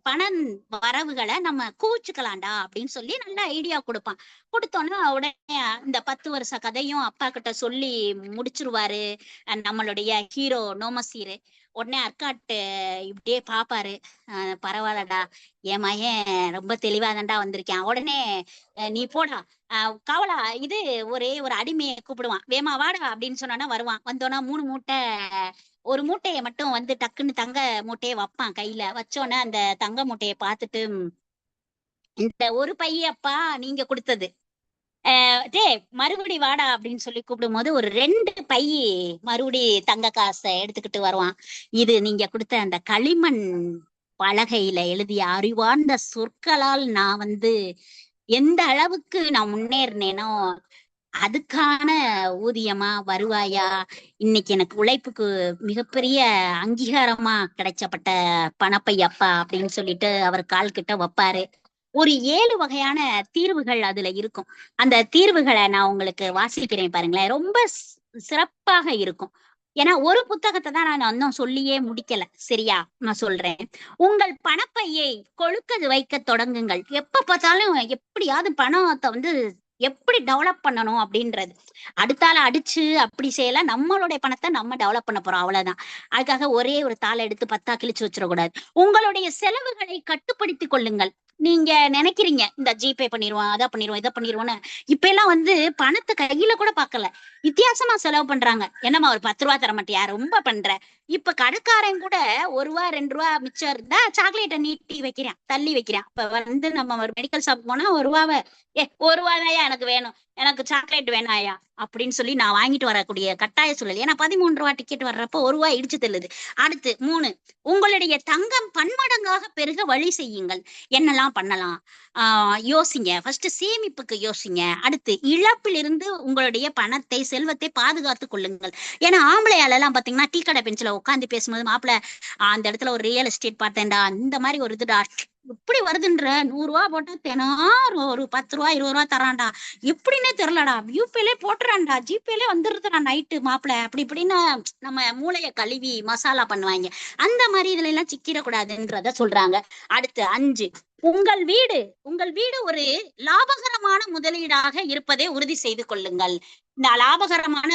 பண வரவுகளை நம்ம குவிச்சுக்கலாம்டா அப்படின்னு சொல்லி நல்ல ஐடியா கொடுப்பான். கொடுத்தோன்னா உடனே இந்த 10 வருஷ கதையும் அப்பா கிட்ட சொல்லி முடிச்சிருவாரு நம்மளுடைய ஹீரோ நோமசீரு. உடனே அர்க்காட்டு இப்படியே பாப்பாரு, பரவாயில்லடா என் மகன் ரொம்ப தெளிவாதான்டா வந்திருக்கேன். உடனே நீ போடா கவலா, இது ஒரே ஒரு அடிமையை கூப்பிடுவான், வேமா வாடா அப்படின்னு சொன்னா வருவான். வந்தோன்னா 3 மூட்டை, ஒரு மூட்டையை மட்டும் வந்து டக்குன்னு தங்க மூட்டையை வைப்பான் கையில. வச்சோன்னே அந்த தங்க மூட்டையை பார்த்துட்டு, இந்த ஒரு பையப்பா நீங்க கொடுத்தது, டே மறுபடி வாடா அப்படின்னு சொல்லி கூப்பிடும் போது ஒரு 2 பை மறுபடி தங்க காசை எடுத்துக்கிட்டு வருவான். இது நீங்க கொடுத்த அந்த களிமண் பலகையில எழுதிய அறிவார்ந்த சொற்களால் நான் வந்து எந்த அளவுக்கு நான் முன்னேறினேனோ அதுக்கான ஊதியமா வருவாயா, இன்னைக்கு எனக்கு உழைப்புக்கு மிகப்பெரிய அங்கீகாரமா கிடைச்சப்பட்ட பணப்பையப்பா அப்படின்னு சொல்லிட்டு அவர் கால் கிட்ட வைப்பாரு. ஒரு 7 வகையான தீர்வுகள் அதுல இருக்கும். அந்த தீர்வுகளை நான் உங்களுக்கு வாசிக்கிறேன் பாருங்களேன், ரொம்ப சிறப்பாக இருக்கும். ஏன்னா ஒரு புத்தகத்தை தான் நான் இன்னும் சொல்லியே முடிக்கல. சரியா, நான் சொல்றேன். உங்கள் பணப்பையை கொழுக்க வைக்க தொடங்குங்கள். எப்ப பார்த்தாலும் எப்படியாவது பணத்தை வந்து எப்படி டெவலப் பண்ணணும் அப்படின்றது. அடுத்தால அடிச்சு அப்படி செய்யல, நம்மளுடைய பணத்தை நம்ம டெவலப் பண்ண போறோம், அவ்வளவுதான். அதுக்காக ஒரே ஒரு தாளை எடுத்து 10ஆ கிழிச்சு வச்சிடக்கூடாது. உங்களுடைய செலவுகளை கட்டுப்படுத்திக் கொள்ளுங்கள். நீங்க நினைக்கிறீங்க இந்த ஜிபே பண்ணிடுவோம், அதை பண்ணிடுவோம், இதை பண்ணிடுவோம்னு. இப்ப எல்லாம் வந்து பணத்தை கையில கூட பாக்கல, வித்தியாசமா செலவு பண்றாங்க. என்னம்மா ஒரு 10 ரூபா தர மாட்டியா, ரொம்ப பண்ற. இப்ப கடைக்காரன் கூட 1 ரூபா 2 ரூபா மிச்சம் இருந்தா சாக்லேட்டை நீட்டி வைக்கிறான், தள்ளி வைக்கிறான். இப்ப வந்து நம்ம ஒரு மெடிக்கல் ஷாப் போனா 1 ரூபாவை 1 ரூபாதாயா எனக்கு வேணும், எனக்கு சாக்லேட் வேணாயா அப்படின்னு சொல்லி நான் வாங்கிட்டு வரக்கூடிய கட்டாய சூழல். ஏன்னா 13 ரூபா டிக்கெட் வர்றப்போ 1 ரூபாய் இடிச்சு தள்ளுது. அடுத்து 3, உங்களுடைய தங்கம் பன்மடங்காக பெருக வழி செய்யுங்கள். என்னெல்லாம் பண்ணலாம் யோசிங்க. ஃபர்ஸ்ட் சேமிப்புக்கு யோசிங்க. அடுத்து இழப்பிலிருந்து உங்களுடைய பணத்தை செல்வத்தை பாதுகாத்து கொள்ளுங்கள். ஏன்னா ஆம்பளையால எல்லாம் பாத்தீங்கன்னா டீ கடை பெஞ்சில உட்காந்து பேசும்போது, மாப்பிள்ள அந்த இடத்துல ஒரு ரியல் எஸ்டேட் பார்த்தேன்டா, இந்த மாதிரி ஒரு இதுடா, இப்படி வருதுன்ற 100 ரூபா போட்டா தினம் ஒரு 10 ரூபா 20 ரூபா தரான்டா, எப்படின்னே தெரியலடா, யூபிலே போட்டுறான்டா, ஜிபேலே வந்துருதுடா நைட்டு மாப்பிள்ள, அப்படி இப்படின்னு நம்ம மூளைய கழுவி மசாலா பண்ணுவாங்க. அந்த மாதிரி இதுல எல்லாம் சிக்கிடக்கூடாதுன்றத சொல்றாங்க. அடுத்து 5, உங்கள் வீடு ஒரு லாபகரமான முதலீடாக இருப்பதை உறுதி செய்து கொள்ளுங்கள். இந்த லாபகரமான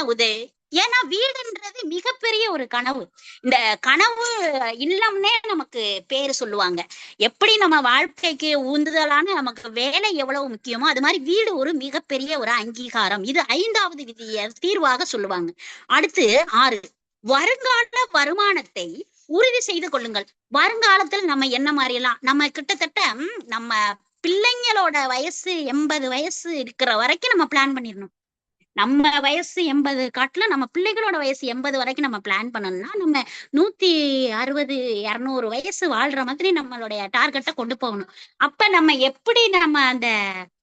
ஏன்னா வீடுன்றது மிகப்பெரிய ஒரு கனவு. இந்த கனவு இல்லம்னே நமக்கு பேரு சொல்லுவாங்க. எப்படி நம்ம வாழ்க்கைக்கு உந்துதலான நமக்கு வேலை எவ்வளவு முக்கியமோ அது மாதிரி வீடு ஒரு மிகப்பெரிய ஒரு அங்கீகாரம். இது 5வது விதிய தீர்வாக சொல்லுவாங்க. அடுத்து 6, வருங்கால வருமானத்தை உறுதி செய்து கொள்ளுங்கள். வருங்காலத்துல நம்ம என்ன மாதிரி எல்லாம் நம்ம கிட்டத்தட்ட நம்ம பிள்ளைங்களோட வயசு 80 வயசு இருக்கிற வரைக்கும் நம்ம பிளான் பண்ணிடணும். நம்ம வயசு 80 காட்டுல நம்ம பிள்ளைகளோட வயசு 80 வரைக்கும் நம்ம பிளான் பண்ணணும்னா நம்ம 160 200 வயசு வாழ்ற மாதிரி நம்மளுடைய டார்கெட்டை கொண்டு போகணும். அப்ப நம்ம எப்படி நம்ம அந்த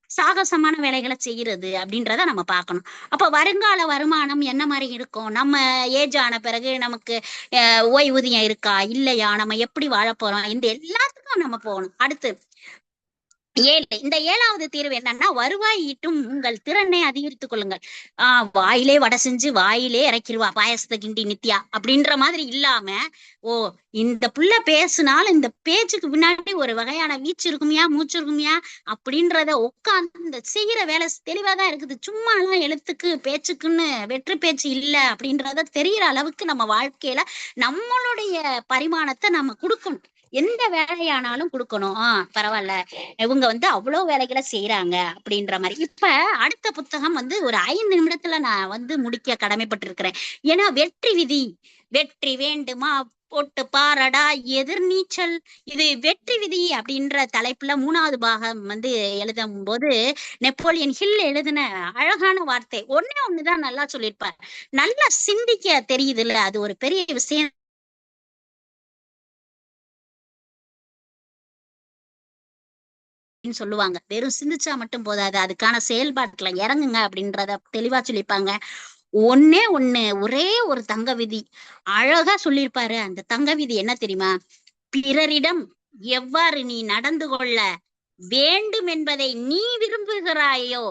சாகசமான வேலைகளை செய்யறது அப்படின்றத நம்ம பார்க்கணும். அப்ப வருங்கால வருமானம் என்ன மாதிரி இருக்கும், நம்ம ஏஜ் ஆன பிறகு நமக்கு ஓய்வூதியம் இருக்கா இல்லையா, நம்ம எப்படி வாழ போறோம், இந்த எல்லாத்துக்கும் நம்ம போகணும். அடுத்து 7, இந்த 7வது தீர்வு என்னன்னா, வருவாய் ஈட்டும் உங்கள் திறனை அதிகரித்துக் கொள்ளுங்கள். வாயிலே வடை செஞ்சு வாயிலே இறக்கிடுவா பாயசத்தை கிண்டி நித்யா அப்படின்ற மாதிரி இல்லாம, இந்த புள்ள பேசுனாலும் இந்த பேச்சுக்கு பின்னாடி ஒரு வகையான வீச்சு இருக்குமியா மூச்சு இருக்குமியா அப்படின்றத உட்கார்ந்து இந்த செய்யற வேலை தெளிவாதான் இருக்குது. சும்மா எல்லாம் எழுத்துக்கு பேச்சுக்குன்னு வெற்றி பேச்சு இல்ல அப்படின்றத தெரியற அளவுக்கு நம்ம வாழ்க்கையில நம்மளுடைய பரிமாணத்தை நம்ம கொடுக்கணும். எந்த வேலையானாலும் கொடுக்கணும். பரவாயில்ல, இவங்க வந்து அவ்வளவு வேலைகளை செய்யறாங்க அப்படின்ற மாதிரி. இப்ப அடுத்த புத்தகம் வந்து ஒரு 5 நிமிடத்துல நான் வந்து முடிக்க கடமைப்பட்டிருக்கிறேன். ஏன்னா வெற்றி வேண்டுமா போட்டு பாரடா எதிர்நீச்சல், இது வெற்றி விதி அப்படின்ற தலைப்புல 3வது பாகம் வந்து எழுதும் போது நெப்போலியன் ஹில் எழுதின அழகான வார்த்தை ஒண்ணுதான் நல்லா சொல்லியிருப்பார். நல்லா சிந்திக்க தெரியுது இல்ல, அது ஒரு பெரிய விஷயம் சொல்லுவாங்க. வெறும் சிந்திச்சா மட்டும் போதாது, அதுக்கான செயல்பாட்டுல இறங்குங்க அப்படின்றத தெளிவா சொல்லியிருப்பாங்க. ஒரே ஒரு தங்க விதி அழகா சொல்லியிருப்பாரு. அந்த தங்க விதி என்ன தெரியுமா, பிறரிடம் எவ்வாறு நீ நடந்து கொள்ள வேண்டும் என்பதை நீ விரும்புகிறாயோ,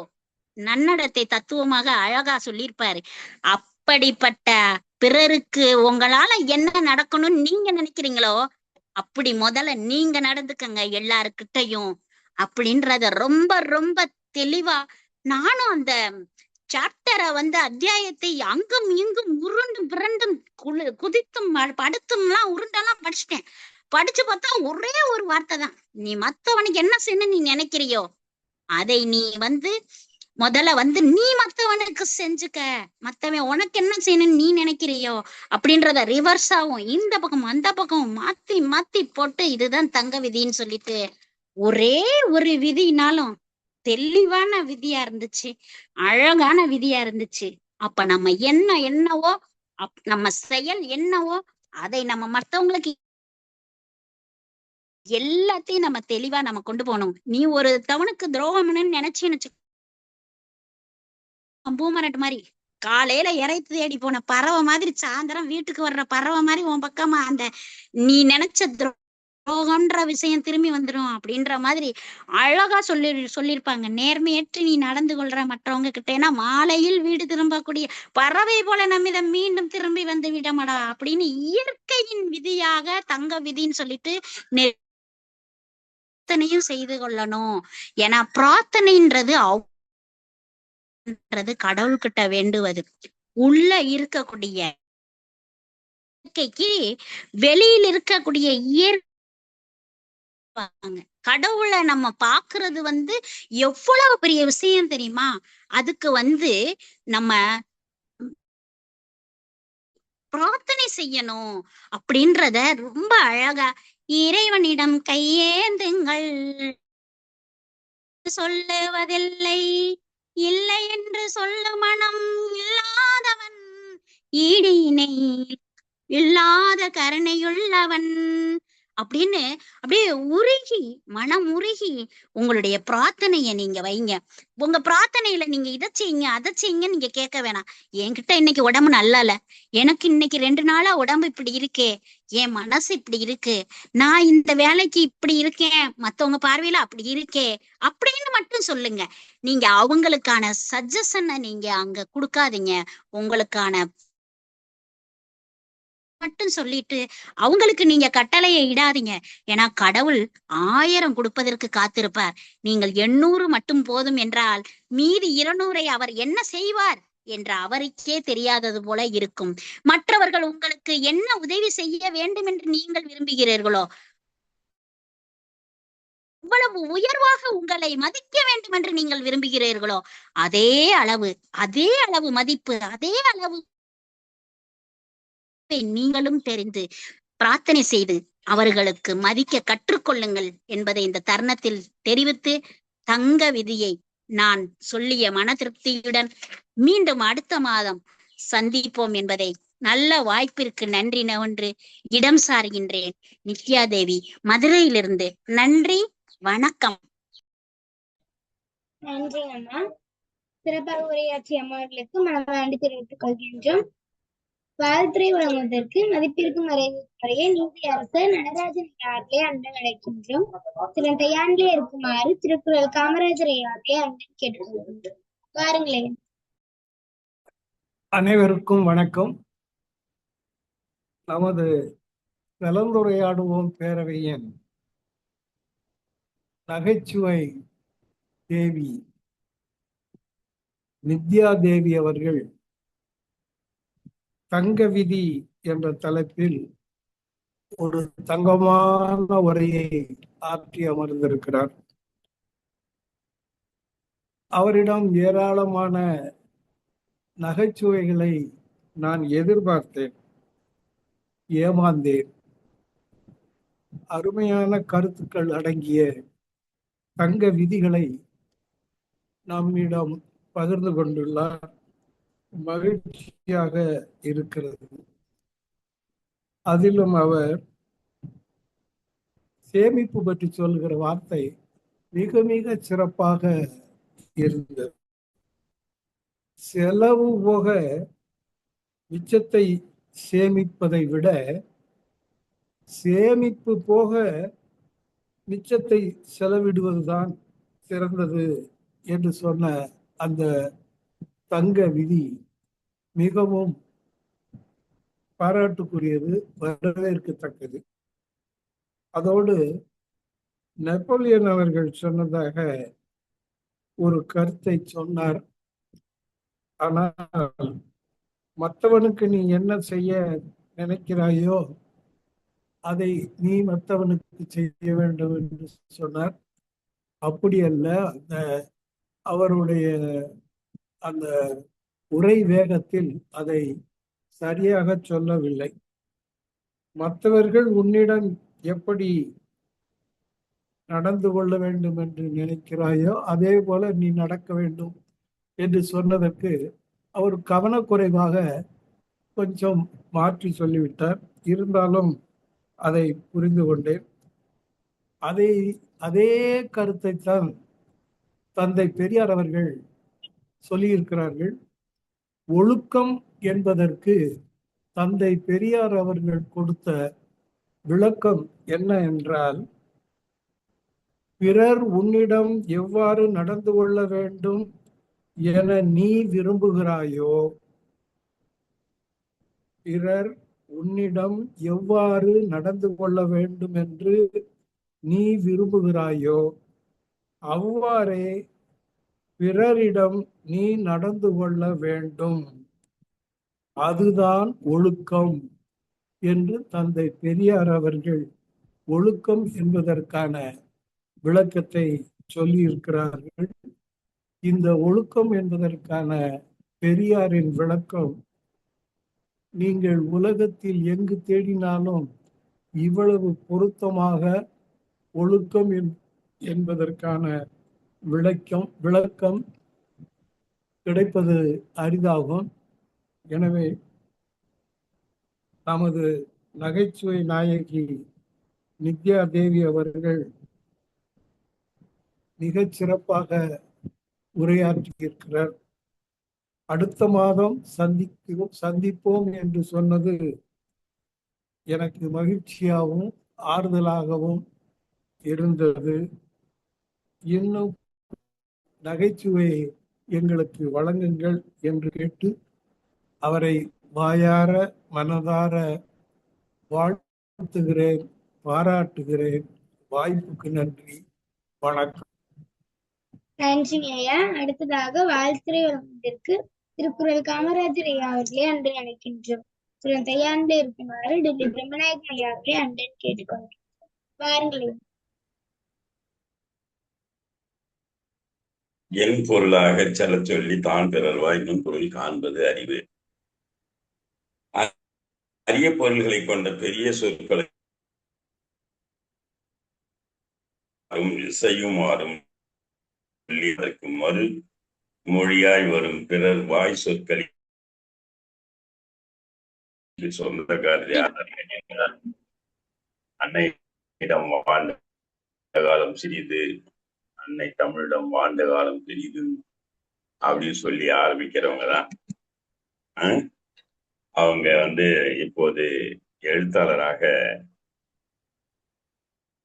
நன்னடத்தை தத்துவமாக அழகா சொல்லியிருப்பாரு. அப்படிப்பட்ட பிறருக்கு உங்களால என்ன நடக்கணும்னு நீங்க நினைக்கிறீங்களோ அப்படி முதல்ல நீங்க நடந்துக்கங்க எல்லாருக்கிட்டையும் அப்படின்றத ரொம்ப ரொம்ப தெளிவா நானும் அந்த சாப்டரை அத்தியாயத்தை அங்கும் இங்கும் உருண்டும் பிறண்டும் குதித்தும் படுத்தும்லாம் உருண்டெல்லாம் படிச்சுட்டேன். படிச்சு பார்த்தா ஒரே ஒரு வார்த்தை தான், நீ மத்தவனுக்கு என்ன செய்யணும் நீ நினைக்கிறியோ அதை நீ முதல்ல நீ மத்தவனுக்கு செஞ்சுக்க, மத்தவன் உனக்கு என்ன செய்யணும்னு நீ நினைக்கிறியோ அப்படின்றத ரிவர்ஸாவும் இந்த பக்கம் அந்த பக்கம் மாத்தி மாத்தி போட்டு இதுதான் தங்க விதின்னு சொல்லிட்டு ஒரே ஒரு விதினாலும் தெளிவான விதியா இருந்துச்சு, அழகான விதியா இருந்துச்சு. அப்ப நம்ம என்னவோ நம்ம செயல் என்னவோ அதை நம்ம மத்தவங்களுக்கு எல்லாத்தையும் நம்ம தெளிவா நம்ம கொண்டு போகணும். நீ ஒரு தவனுக்கு துரோகம்னு நினைச்சேன்னு பூமரட்டு மாதிரி காலையில இறைத்து தேடி போன பறவை மாதிரி சாயந்தரம் வீட்டுக்கு வர்ற பறவை மாதிரி உன் பக்கமா அந்த நீ நினைச்ச துரோகம்ன்ற விஷயம் திரும்பி வந்துடும் அப்படின்ற மாதிரி அழகா சொல்லியிருப்பாங்க. நேர்மையற்று நீ நடந்து கொள்ற மற்றவங்க கிட்ட, ஏன்னா மாலையில் வீடு திரும்பக்கூடிய பறவை போல நம்மிடம் மீண்டும் திரும்பி வந்து விடமாடா அப்படின்னு இயற்கையின் விதியாக தங்க விதின்னு சொல்லிட்டு பிரார்த்தனையும் செய்து கொள்ளணும். ஏன்னா பிரார்த்தனைன்றது கடவுள்கிட்ட வேண்டுவது. உள்ள இருக்கக்கூடிய இயற்கைக்கு வெளியில் இருக்கக்கூடிய கடவுளை நம்ம பாக்குறது எவ்வளவு பெரிய விஷயம் தெரியுமா? அதுக்கு நம்ம பிரார்த்தனை செய்யணும் அப்படின்றத ரொம்ப அழகா இறைவனிடம் கையேந்துங்கள் சொல்லுவதில்லை, இல்லை என்று சொல்ல மனம் இல்லாதவன், ஈடினை இல்லாத கருணையுள்ளவன் அப்படின்னு அப்படியே உருகி மனம் உருகி உங்களுடைய பிரார்த்தனைய நீங்க வைங்க. உங்க பிரார்த்தனையில நீங்க இதை செய்யுங்க அதை செய்யுங்க நீங்க கேட்க வேணாம். என்கிட்ட இன்னைக்கு உடம்பு நல்லா இல்ல, எனக்கு இன்னைக்கு 2 நாளா உடம்பு இப்படி இருக்கே, என் மனசு இப்படி இருக்கு, நான் இந்த வேலைக்கு இப்படி இருக்கேன், மத்தவங்க பார்வையில அப்படி இருக்கே அப்படின்னு மட்டும் சொல்லுங்க. நீங்க அவங்களுக்கான சஜஷனை நீங்க அங்க கொடுக்காதீங்க, உங்களுக்கான மட்டும் சொல்லிட்டு அவங்களுக்கு நீங்க கட்டளையை இடாதீங்க. ஏன்னா கடவுள் 1000 கொடுப்பதற்கு காத்திருப்பார். நீங்கள் 800 மட்டும் போதும் என்றால் மீதி 200 அவர் என்ன செய்வார் என்று அவருக்கே தெரியாதது போல இருக்கும். மற்றவர்கள் உங்களுக்கு என்ன உதவி செய்ய வேண்டும் என்று நீங்கள் விரும்புகிறீர்களோ, எவ்வளவு உயர்வாக உங்களை மதிக்க வேண்டும் என்று நீங்கள் விரும்புகிறீர்களோ அதே அளவு மதிப்பு, அதே அளவு நீங்களும் தெரிந்து பிரார்த்தனை செய்து அவர்களுக்கு மதிக்க கற்றுக்கொள்ளுங்கள் என்பதை இந்த தருணத்தில் தெரிவித்து தங்க விதியை நான் சொல்லிய மன திருப்தியுடன் மீண்டும் அடுத்த மாதம் சந்திப்போம் என்பதை நல்ல வாய்ப்பிற்கு நன்றி ஒன்று இடம் சாருகின்றேன். நித்யா தேவி, மதுரையிலிருந்து. நன்றி, வணக்கம். நன்றி அம்மா. சிறப்பாக உரையாற்றிய அம்மாவர்களுக்கு மனமாண்டு தெரிவித்துக் கொள்கின்றோம். வாழ்த்துறை வழங்குவதற்கு மதிப்பிற்கும் மறைய நீதி அரசர் நடராஜன் ஐயார்களே அன்புடன் அழைக்கின்றோம். சில கையாண்டிலே இருக்குமாறு திருக்குறள் காமராஜர் ஐயார்களே அன்புடன் கேட்டுக்கொள்கின்றோம். வாருங்களேன். அனைவருக்கும் வணக்கம். நமது கலந்துரையாடுவோம் பேரவையின் நகைச்சுவை தேவி நித்யா தேவி அவர்கள் தங்க விதி என்ற தலைப்பில் ஒரு தங்கமான உரையை ஆற்றி அமர்ந்திருக்கிறார். அவரிடம் ஏராளமான நகைச்சுவைகளை நான் எதிர்பார்த்தேன், ஏமாந்தேன். அருமையான கருத்துக்கள் அடங்கிய தங்க விதிகளை நம்மிடம் பகிர்ந்து கொண்டுள்ளார். மகிழ்ச்சியாக இருக்கிறது. அதிலும் அவர் சேமிப்பு பற்றி சொல்கிற வார்த்தை மிக மிக சிறப்பாக இருந்தது. செலவு போக மிச்சத்தை சேமிப்பதை விட சேமிப்பு போக மிச்சத்தை செலவிடுவதுதான் சிறந்தது என்று சொன்ன அந்த தங்க விதி மிகவும் பாராட்டுக்குரியது, வரவேற்கத்தக்கது. அதோடு நெப்போலியன் அவர்கள் சொன்னதாக ஒரு கருத்தை சொன்னார். ஆனால் மற்றவனுக்கு நீ என்ன செய்ய நினைக்கிறாயோ அதை நீ மற்றவனுக்கு செய்ய வேண்டும் என்று சொன்னார். அப்படி அல்ல, அந்த அவருடைய அந்த உரை வேகத்தில் அதை சரியாக சொல்லவில்லை. மற்றவர்கள் உன்னிடம் எப்படி நடந்து கொள்ள வேண்டும் என்று நினைக்கிறாயோ அதே போல நீ நடக்க வேண்டும் என்று சொன்னதற்கு அவர் கவனக்குறைவாக கொஞ்சம் மாற்றி சொல்லிவிட்டார். இருந்தாலும் அதை புரிந்து கொண்டேன். அதே கருத்தை தான் தந்தை பெரியார் அவர்கள் சொல்லியிருக்கிறார்கள். ஒழுக்கம் என்பதற்கு தந்தை பெரியார் அவர்கள் கொடுத்த விளக்கம் என்ன என்றால், பிறர் உன்னிடம் எவ்வாறு நடந்து கொள்ள வேண்டும் என நீ விரும்புகிறாயோ, பிறர் உன்னிடம் எவ்வாறு நடந்து கொள்ள வேண்டும் என்று நீ விரும்புகிறாயோ அவ்வாறே பிறரிடம் நீ நடந்து கொள்ள வேண்டும். அதுதான் ஒழுக்கம் என்று தந்தை பெரியார் அவர்கள் ஒழுக்கம் என்பதற்கான விளக்கத்தை சொல்லியிருக்கிறார்கள். இந்த ஒழுக்கம் என்பதற்கான பெரியாரின் விளக்கம் நீங்கள் உலகத்தில் எங்கு தேடினாலும் இவ்வளவு பொருத்தமாக ஒழுக்கம் என்பதற்கான விளக்கம் கிடைப்பது அரிதாகும். எனவே நமது நகைச்சுவை நாயகி நித்யா தேவி அவர்கள் மிகச் சிறப்பாக உரையாற்றியிருக்கிறார். அடுத்த மாதம் சந்திப்போம் என்று சொன்னது எனக்கு மகிழ்ச்சியாகவும் ஆறுதலாகவும் இருந்தது. இன்னும் நகைச்சுவை எங்களுக்கு வழங்குங்கள் என்று கேட்டு அவரை வாயார மனதார வாழ்த்துகிறேன், பாராட்டுகிறேன். வாய்ப்புக்கு நன்றி, வணக்கம். நன்றிங்க ஐயா. அடுத்ததாக வாழ்த்துறை வழங்குவதற்கு திருக்குறள் காமராஜர் ஐயா அவர்களே அன்று அழைக்கின்றோம். தையாண்டு இருக்குமாறு டெல்லி பிரம்மநாயகம் ஐயா அவர்களே அன்றன் கேட்டுக்கொள்கிறோம். வாருங்களேன். என் பொருளாக செல்ல சொல்லி தான் பிறர்வாய் இன்னும் பொருள் காண்பது அறிவு. அரிய பொருள்களை கொண்ட பெரிய சொற்களை இசையுமாறும் மறு மொழியாய் வரும் பிறர் வாய் சொற்களை சொந்தக்காரர் அன்னையிடம் வாழ்ந்த காலம் சிறிது, அன்னை தமிழிடம் வாழ்ந்த காலம் பெரிது அப்படின்னு சொல்லி ஆரம்பிக்கிறவங்க தான். அவங்க இப்போது எழுத்தாளராக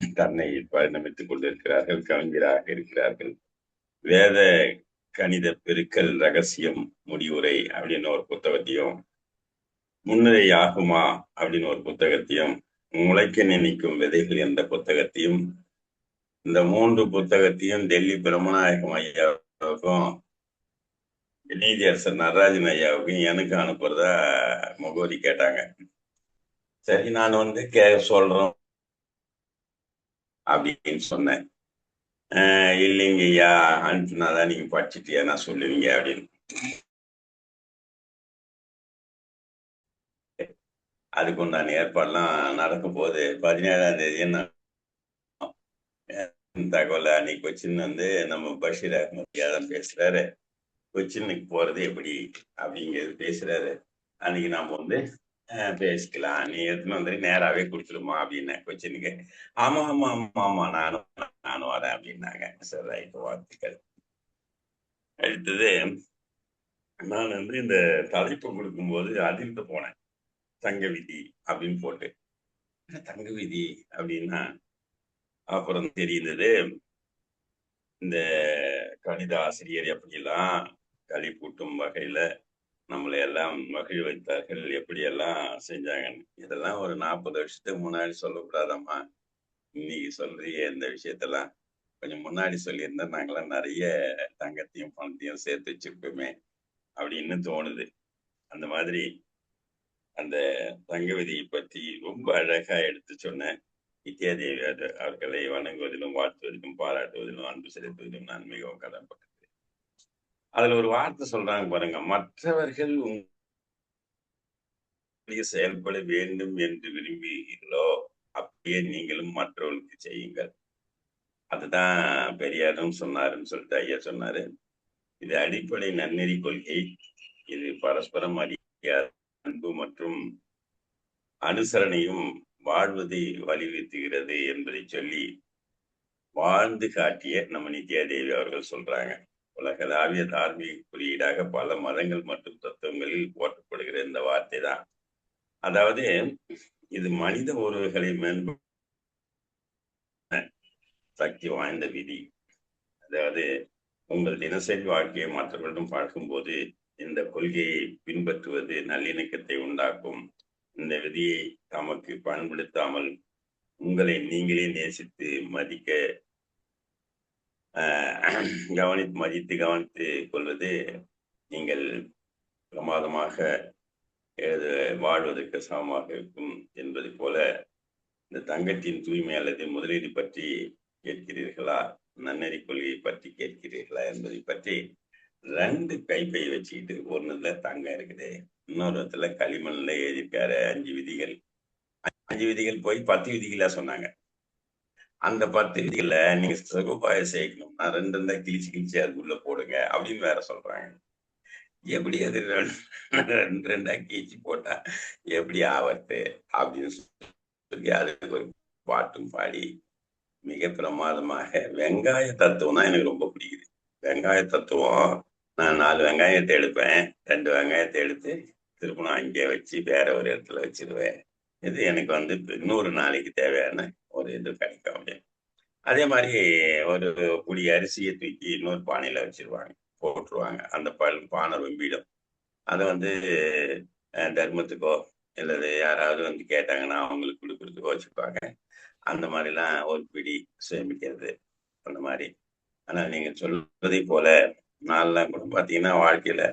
தன்னை பரிணமித்துக் கொண்டிருக்கிறார்கள், கவிஞராக இருக்கிறார்கள். வேத கணித பெருக்கல் ரகசியம் முடிவுரை அப்படின்னு ஒரு புத்தகத்தையும், முன்னுரை ஆகுமா அப்படின்னு ஒரு புத்தகத்தையும், முளைக்க நினைக்கும் விதைகள் என்ற புத்தகத்தையும், இந்த 3 புத்தகத்தையும் டெல்லி பிரம்மநாயகம் ஐயாவுக்கும் நீதியரசர் நடராஜன் ஐயாவுக்கும் எனக்கு அனுப்புறதா முகவரி கேட்டாங்க. சரி, நான் சொல்றோம் அப்படின்னு சொன்னேன். இல்லைங்க ஐயா, அனுப்புனாதான் நீங்க படிச்சுட்டியா நான் சொல்லுவீங்க அப்படின்னு. அதுக்கு உண்டான ஏற்பாடுலாம் நடக்கும் போது 17ஆம் தேதி தகவல் அன்னைக்கு கொச்சின் நம்ம பஷீர் அஹமதியா தான் பேசுறாரு. கொச்சினுக்கு போறது எப்படி அப்படிங்கிறது பேசுறாரு. அன்னைக்கு நாம பேசிக்கலாம், நீ எடுத்துன்னு நேராவே கொடுத்துருமா அப்படின்னு கொச்சினுக்கு. ஆமா ஆமா ஆமா ஆமா நானும் வரேன் அப்படின்னாங்க. சரி, ரைட்டு, வாழ்த்துக்கள். அடுத்தது நான் இந்த தலைப்பு கொடுக்கும்போது அதிர்ந்து போனேன். தங்க விதி அப்படின்னு போட்டு, தங்க விதி அப்படின்னா அப்புறம் தெரிந்தது இந்த கணித ஆசிரியர் எப்படியெல்லாம் களிப்பூட்டும் வகையில நம்மளை எல்லாம் மகிழ வைத்தார்கள், எப்படியெல்லாம் செஞ்சாங்கன்னு. இதெல்லாம் ஒரு 40 வருஷத்துக்கு முன்னாடி சொல்லக்கூடாதம்மா, இன்னைக்கு சொல்றிய இந்த விஷயத்தெல்லாம் கொஞ்சம் முன்னாடி சொல்லியிருந்தா நாங்களாம் நிறைய தங்கத்தையும் பணத்தையும் சேர்த்து வச்சிருப்போமே அப்படின்னு தோணுது. அந்த மாதிரி அந்த தங்க விதியை பற்றி ரொம்ப அழகா எடுத்து சொன்ன வித்யாதேவி அவர்களை வணங்குவதிலும் வாழ்த்துவதிலும் பாராட்டுவதிலும் அன்பு செலுத்துவதிலும் நான் மிகவும் கடன்பட்டேன். அதுல ஒரு வார்த்தை சொல்றாங்க பாருங்க, மற்றவர்கள் உங்களுடைய செயல்பட வேண்டும் என்று விரும்புகிறீர்களோ அப்படியே நீங்களும் மற்றவர்களுக்கு செய்யுங்கள். அதுதான் பெரியாரும் சொன்னாருன்னு சொல்லிட்டு ஐயா சொன்னாரு. இது அடிப்படை நன்னெறி கொள்கை. இது பரஸ்பரம் மரியாதை, அன்பு மற்றும் அனுசரணையும் வாழ்வதை வலியுறுத்துகிறது என்பதை சொல்லி வாழ்ந்து காட்டிய நம்ம நித்யாதேவி அவர்கள் சொல்றாங்க. உலகளாவிய தார்மீக குறியீடாக பல மதங்கள் மற்றும் தத்துவங்களில் போற்றப்படுகிற இந்த வார்த்தை தான். அதாவது இது மனித உறவுகளை மேம்படுத்த சக்தி வாய்ந்த விதி. அதாவது உங்கள் தினசரி வாழ்க்கையை மற்றவர்களிடம் பார்க்கும்போது இந்த கொள்கையை பின்பற்றுவது நல்லிணக்கத்தை உண்டாக்கும். இந்த விதியை தமக்கு பயன்படுத்தாமல் உங்களை நீங்களே நேசித்து மதிக்க மதித்து கவனித்து கொள்வது நீங்கள் பிரமாதமாக வாழ்வதற்கு சமமாக இருக்கும் என்பது போல இந்த தங்கத்தின் தூய்மை அல்லது முதலீடு பற்றி கேட்கிறீர்களா, நன்னெறி கொள்கையை பற்றி கேட்கிறீர்களா என்பதை பற்றி 2 கைப்பை வச்சுக்கிட்டு ஒண்ணுல தங்கம் இருக்குது, இன்னொரு இடத்துல களிமண்ல எழுதியிருக்காரு 5 விதிகள். 5 விதிகள் போய் 10 விதிகளா சொன்னாங்க. அந்த 10 விதிகளை நீங்க ரூபாயை சேர்க்கணும்னா 2 இருந்தா கிழிச்சு அதுக்குள்ள போடுங்க அப்படின்னு வேற சொல்றாங்க. எப்படி அது 2 கிழிச்சு போட்டா எப்படி ஆவத்து அப்படின்னு சொல்லி அதுக்கு ஒரு பாட்டும் பாடி மிக பிரமாதமாக வெங்காய தத்துவம் தான் எனக்கு ரொம்ப பிடிக்குது. வெங்காய தத்துவம், நான் 4 வெங்காயத்தை எடுப்பேன், 2 வெங்காயத்தை எடுத்து திரும்ப நான் இங்கே வச்சு வேற ஒரு இடத்துல வச்சிருவேன். இது எனக்கு இன்னொரு நாளைக்கு தேவையான ஒரு இது கிடைக்கும் அப்படின்னு. அதே மாதிரி ஒரு புடி அரிசியை தூக்கி இன்னொரு பானையில வச்சிருவாங்க, போட்டுருவாங்க. அந்த பானை ரொம்பிடும். அதை தர்மத்துக்கோ இல்லது யாராவது கேட்டாங்கன்னா அவங்களுக்கு கொடுக்கறதுக்கோ வச்சுப்பாங்க. அந்த மாதிரிலாம் ஒரு பிடி சேமிக்கிறது அந்த மாதிரி. ஆனா நீங்க சொல்வதை போல நான்லாம் கூட பாத்தீங்கன்னா வாழ்க்கையில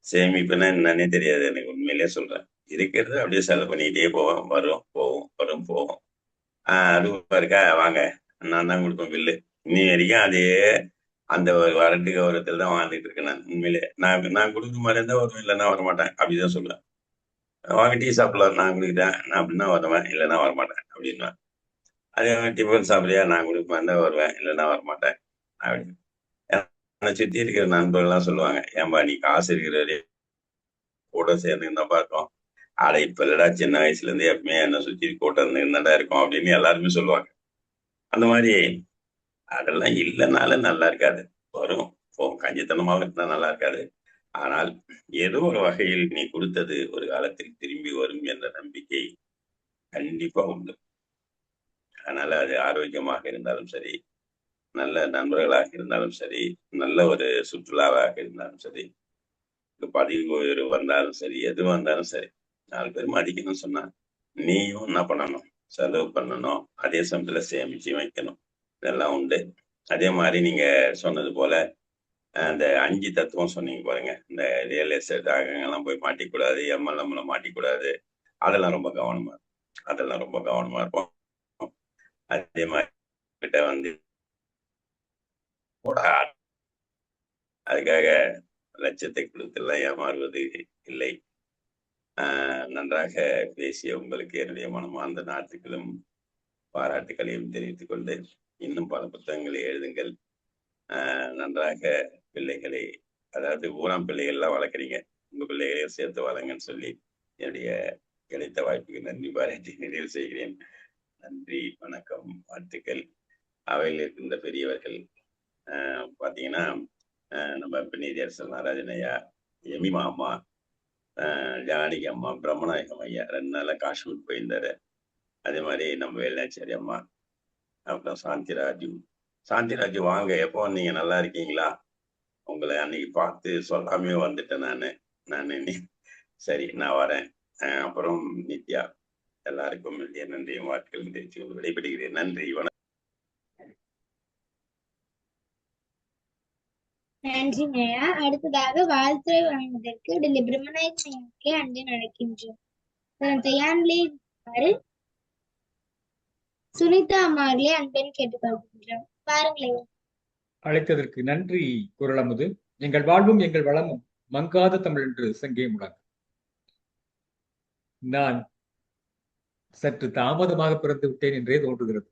சேமிப்புன்னா என்னன்னே தெரியாது எனக்கு, உண்மையிலேயே சொல்றேன். இருக்கிறது அப்படியே செலவு பண்ணிக்கிட்டே போவோம், வரும் போவோம். ரூபா இருக்கா வாங்க, நான் தான் கொடுப்பேன் பில்லு. இன்னி வரைக்கும் அதே அந்த வரட்டு கௌரவத்தில் தான் வாழ்ந்துட்டு இருக்கேன் நான். உண்மையிலே நான் கொடுக்குற மாதிரி இருந்தா வருவேன், இல்லைன்னா வரமாட்டேன் அப்படிதான் சொல்லுவேன். வாங்க டீ சாப்பிடலாம், நான் குடிக்கிறேன், நான் அப்படின்னா வருவேன், இல்லைன்னா வரமாட்டேன் அப்படின்னா. அதே மாதிரி டிஃபன் சாப்பிட்றியா, நான் கொடுப்பேன் தான் வருவேன், இல்லைன்னா வரமாட்டேன் அப்படின்னு. சுத்தி இருக்கிற நண்பர்கள்லாம் சொல்லுவாங்க, ஏன்பா நீ காசு இருக்கிறவரே கூட சேர்ந்து தான் பார்த்தோம், ஆடை இப்ப இல்லடா, சின்ன வயசுல இருந்து எப்பவுமே என்ன சுத்தி கூட்டம் இருந்தடா இருக்கும் அப்படின்னு எல்லாருமே சொல்லுவாங்க. அந்த மாதிரி அதெல்லாம் இல்லைனாலும் நல்லா இருக்காது, வரும் போகும், கஞ்சித்தனமாக இருந்தா நல்லா இருக்காது. ஆனால் ஏதோ ஒரு வகையில் நீ கொடுத்தது ஒரு காலத்தில் திரும்பி வரும் என்ற நம்பிக்கை கண்டிப்பா உண்டு. அதனால அது ஆரோக்கியமாக இருந்தாலும் சரி, நல்ல நண்பர்களாக இருந்தாலும் சரி, நல்ல ஒரு சுற்றுலாவாக இருந்தாலும் சரி, பதிவு வந்தாலும் சரி, எது வந்தாலும் சரி, 4 பேர் மதிக்கணும்னு சொன்னா நீயும் என்ன பண்ணணும், செலவு பண்ணணும், அதே சமயத்துல சேமிச்சு வைக்கணும், இதெல்லாம் உண்டு. அதே மாதிரி நீங்க சொன்னது போல அந்த 5 தத்துவம் சொன்னீங்க பாருங்க, இந்த ரியல் எஸ்டேட் ஆகலாம் போய் மாட்டிக்கூடாது, எம்எல்எம்ல மாட்டிக்கூடாது, அதெல்லாம் ரொம்ப கவனமா இருப்போம். அதே மாதிரி கிட்ட அதுக்காக லட்சத்தை கொடுத்தெல்லாம் ஏமாறுவது இல்லை. நன்றாக பேசிய உங்களுக்கு என்னுடைய மனமார்ந்த நாட்டுகளும் பாராட்டுகளையும் தெரிவித்துக் கொண்டு, இன்னும் பல புத்தகங்களை எழுதுங்கள். நன்றாக பிள்ளைகளை, அதாவது ஊராம் பிள்ளைகள்லாம் வளர்க்குறீங்க, உங்க பிள்ளைகளையும் சேர்த்து வளங்கன்னு சொல்லி என்னுடைய கிடைத்த வாய்ப்புக்கு நன்றி பாராட்டி நிறைவு செய்கிறேன். நன்றி, வணக்கம், வாழ்த்துக்கள். அவையில் இருக்கின்ற பெரியவர்கள் பார்த்தீங்கன்னா நம்ம நீதியரசர் நாராஜன் ஐயா, எமிமா அம்மா, ஜானகி அம்மா, பிரம்மநாயகம் ஐயா 2 நாளாக காஷ்மீர் போயிருந்தாரு. அதே மாதிரி நம்ம வேலாச்சாரி அம்மா, அப்புறம் சாந்திராஜு வாங்க, எப்போ வந்தீங்க, நல்லா இருக்கீங்களா? உங்களை அன்னைக்கு பார்த்து சொல்லாமே வந்துட்டேன் நான் சரி நான் வரேன். அப்புறம் நித்யா, எல்லாருக்கும் நன்றியும் வாழ்த்துக்கள் தெரிவித்து விடைபெறுகிறேன். நன்றி, வணக்கம். நன்றிங்கய்யா. அடுத்ததாக வாழ்த்துறை வழங்குவதற்கு டெல்லி பிரம்மநாயகனுக்கு அன்புடன் அழைக்கின்றோம். தயான்லே சுனிதா அம்மாவிலே அன்புடன் கேட்டுக்கொள்கின்றோம். பாருங்களேன். அழைத்ததற்கு நன்றி குரலமுது. எங்கள் வாழ்வும் எங்கள் வளமும் மங்காத தமிழ் என்று சங்கே முழங்கு. நான் சற்று தாமதமாக பிறந்து விட்டேன் என்றே தோன்றுகிறது.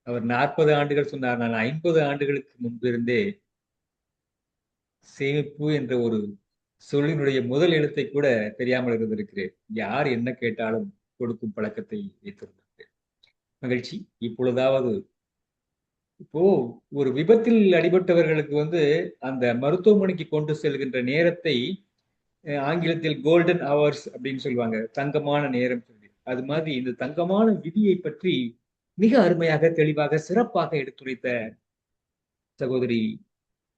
அவர் 40 ஆண்டுகள் சொன்னார். நான் 50 ஆண்டுகளுக்கு முன்பிருந்தே சேமிப்பு என்ற ஒரு சொல்லினுடைய முதல் எழுத்தை கூட தெரியாமல் இருந்திருக்கிறேன். யார் என்ன கேட்டாலும் கொடுக்கும் பழக்கத்தை வைத்திருந்திருக்கிறேன். மகிழ்ச்சி. இப்பொழுதாவது இப்போ ஒரு விபத்தில் அடிபட்டவர்களுக்கு அந்த மருத்துவமனைக்கு கொண்டு செல்கின்ற நேரத்தை ஆங்கிலத்தில் கோல்டன் ஹவர்ஸ் அப்படின்னு சொல்லுவாங்க, தங்கமான நேரம் சொல்லி. அது மாதிரி இந்த தங்கமான விதியை பற்றி மிக அருமையாக, தெளிவாக, சிறப்பாக எடுத்துரைத்த சகோதரி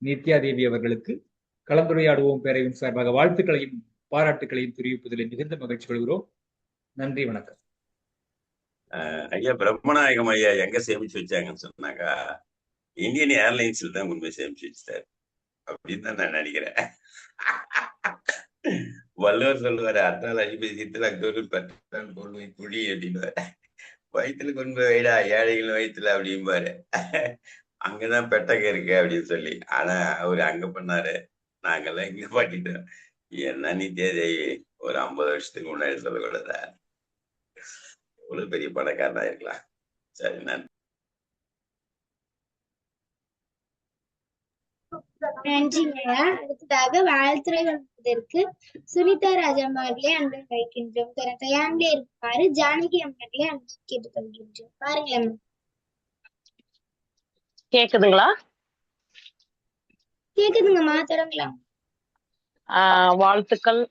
நித்யா தேவி அவர்களுக்கு கலந்துரையாடுவோம் பேரவையின் சார்பாக வாழ்த்துக்களையும் பாராட்டுகளையும் தெரிவிப்பதில் மிகுந்த மகிழ்ச்சி கொள்கிறோம். நன்றி, வணக்கம். ஐயா பிரம்மநாயகம் ஐயா எங்க சேமிச்சு வச்சாங்கன்னு சொன்னாக்கா, இந்தியன் ஏர்லைன்ஸ்ல தான் கொண்டு போய் சேமிச்சு வச்சுட்டாரு அப்படின்னு தான் நான் நினைக்கிறேன். வள்ளுவர் சொல்லுவாரு, அத்தால் அடிப்பதியத்தில் அக்தோரும் பற்றால் கொள்வை குழி அப்படின்னு. வயிற்றுல கொண்டு போய் வைடா ஏழைகள் வயிற்றுல அப்படிம்பாரு. அங்கதான் பெட்டகம் இருக்கு அப்படின்னு சொல்லி. ஆனா அவரு அங்க பண்ணாரு, நாங்கெல்லாம் இங்க பண்ணிட்டோம். என்ன நித்யா தேவி ஒரு 50 வருஷத்துக்கு முன்னாடி சொல்லக்கூடாதா? எவ்வளவு பெரிய பணக்காரனா இருக்கலாம். சரி, நன்றி. நன்றிங்கய்யா. அடுத்ததாக வாழ்த்துறை வழங்குவதற்கு சுனிதா ராஜாமார்களே அன்புடன் வைக்கின்றோம். தயான்லே இருப்பாரு ஜானகி அம்மர்களே அன்புடன் கேட்டுக்கொள்கின்றோம். பாருங்களேன். கேக்குதுங்களா? கேக்குதுங்கம்மா, தொடங்கலாம். வாழ்த்துக்கள்.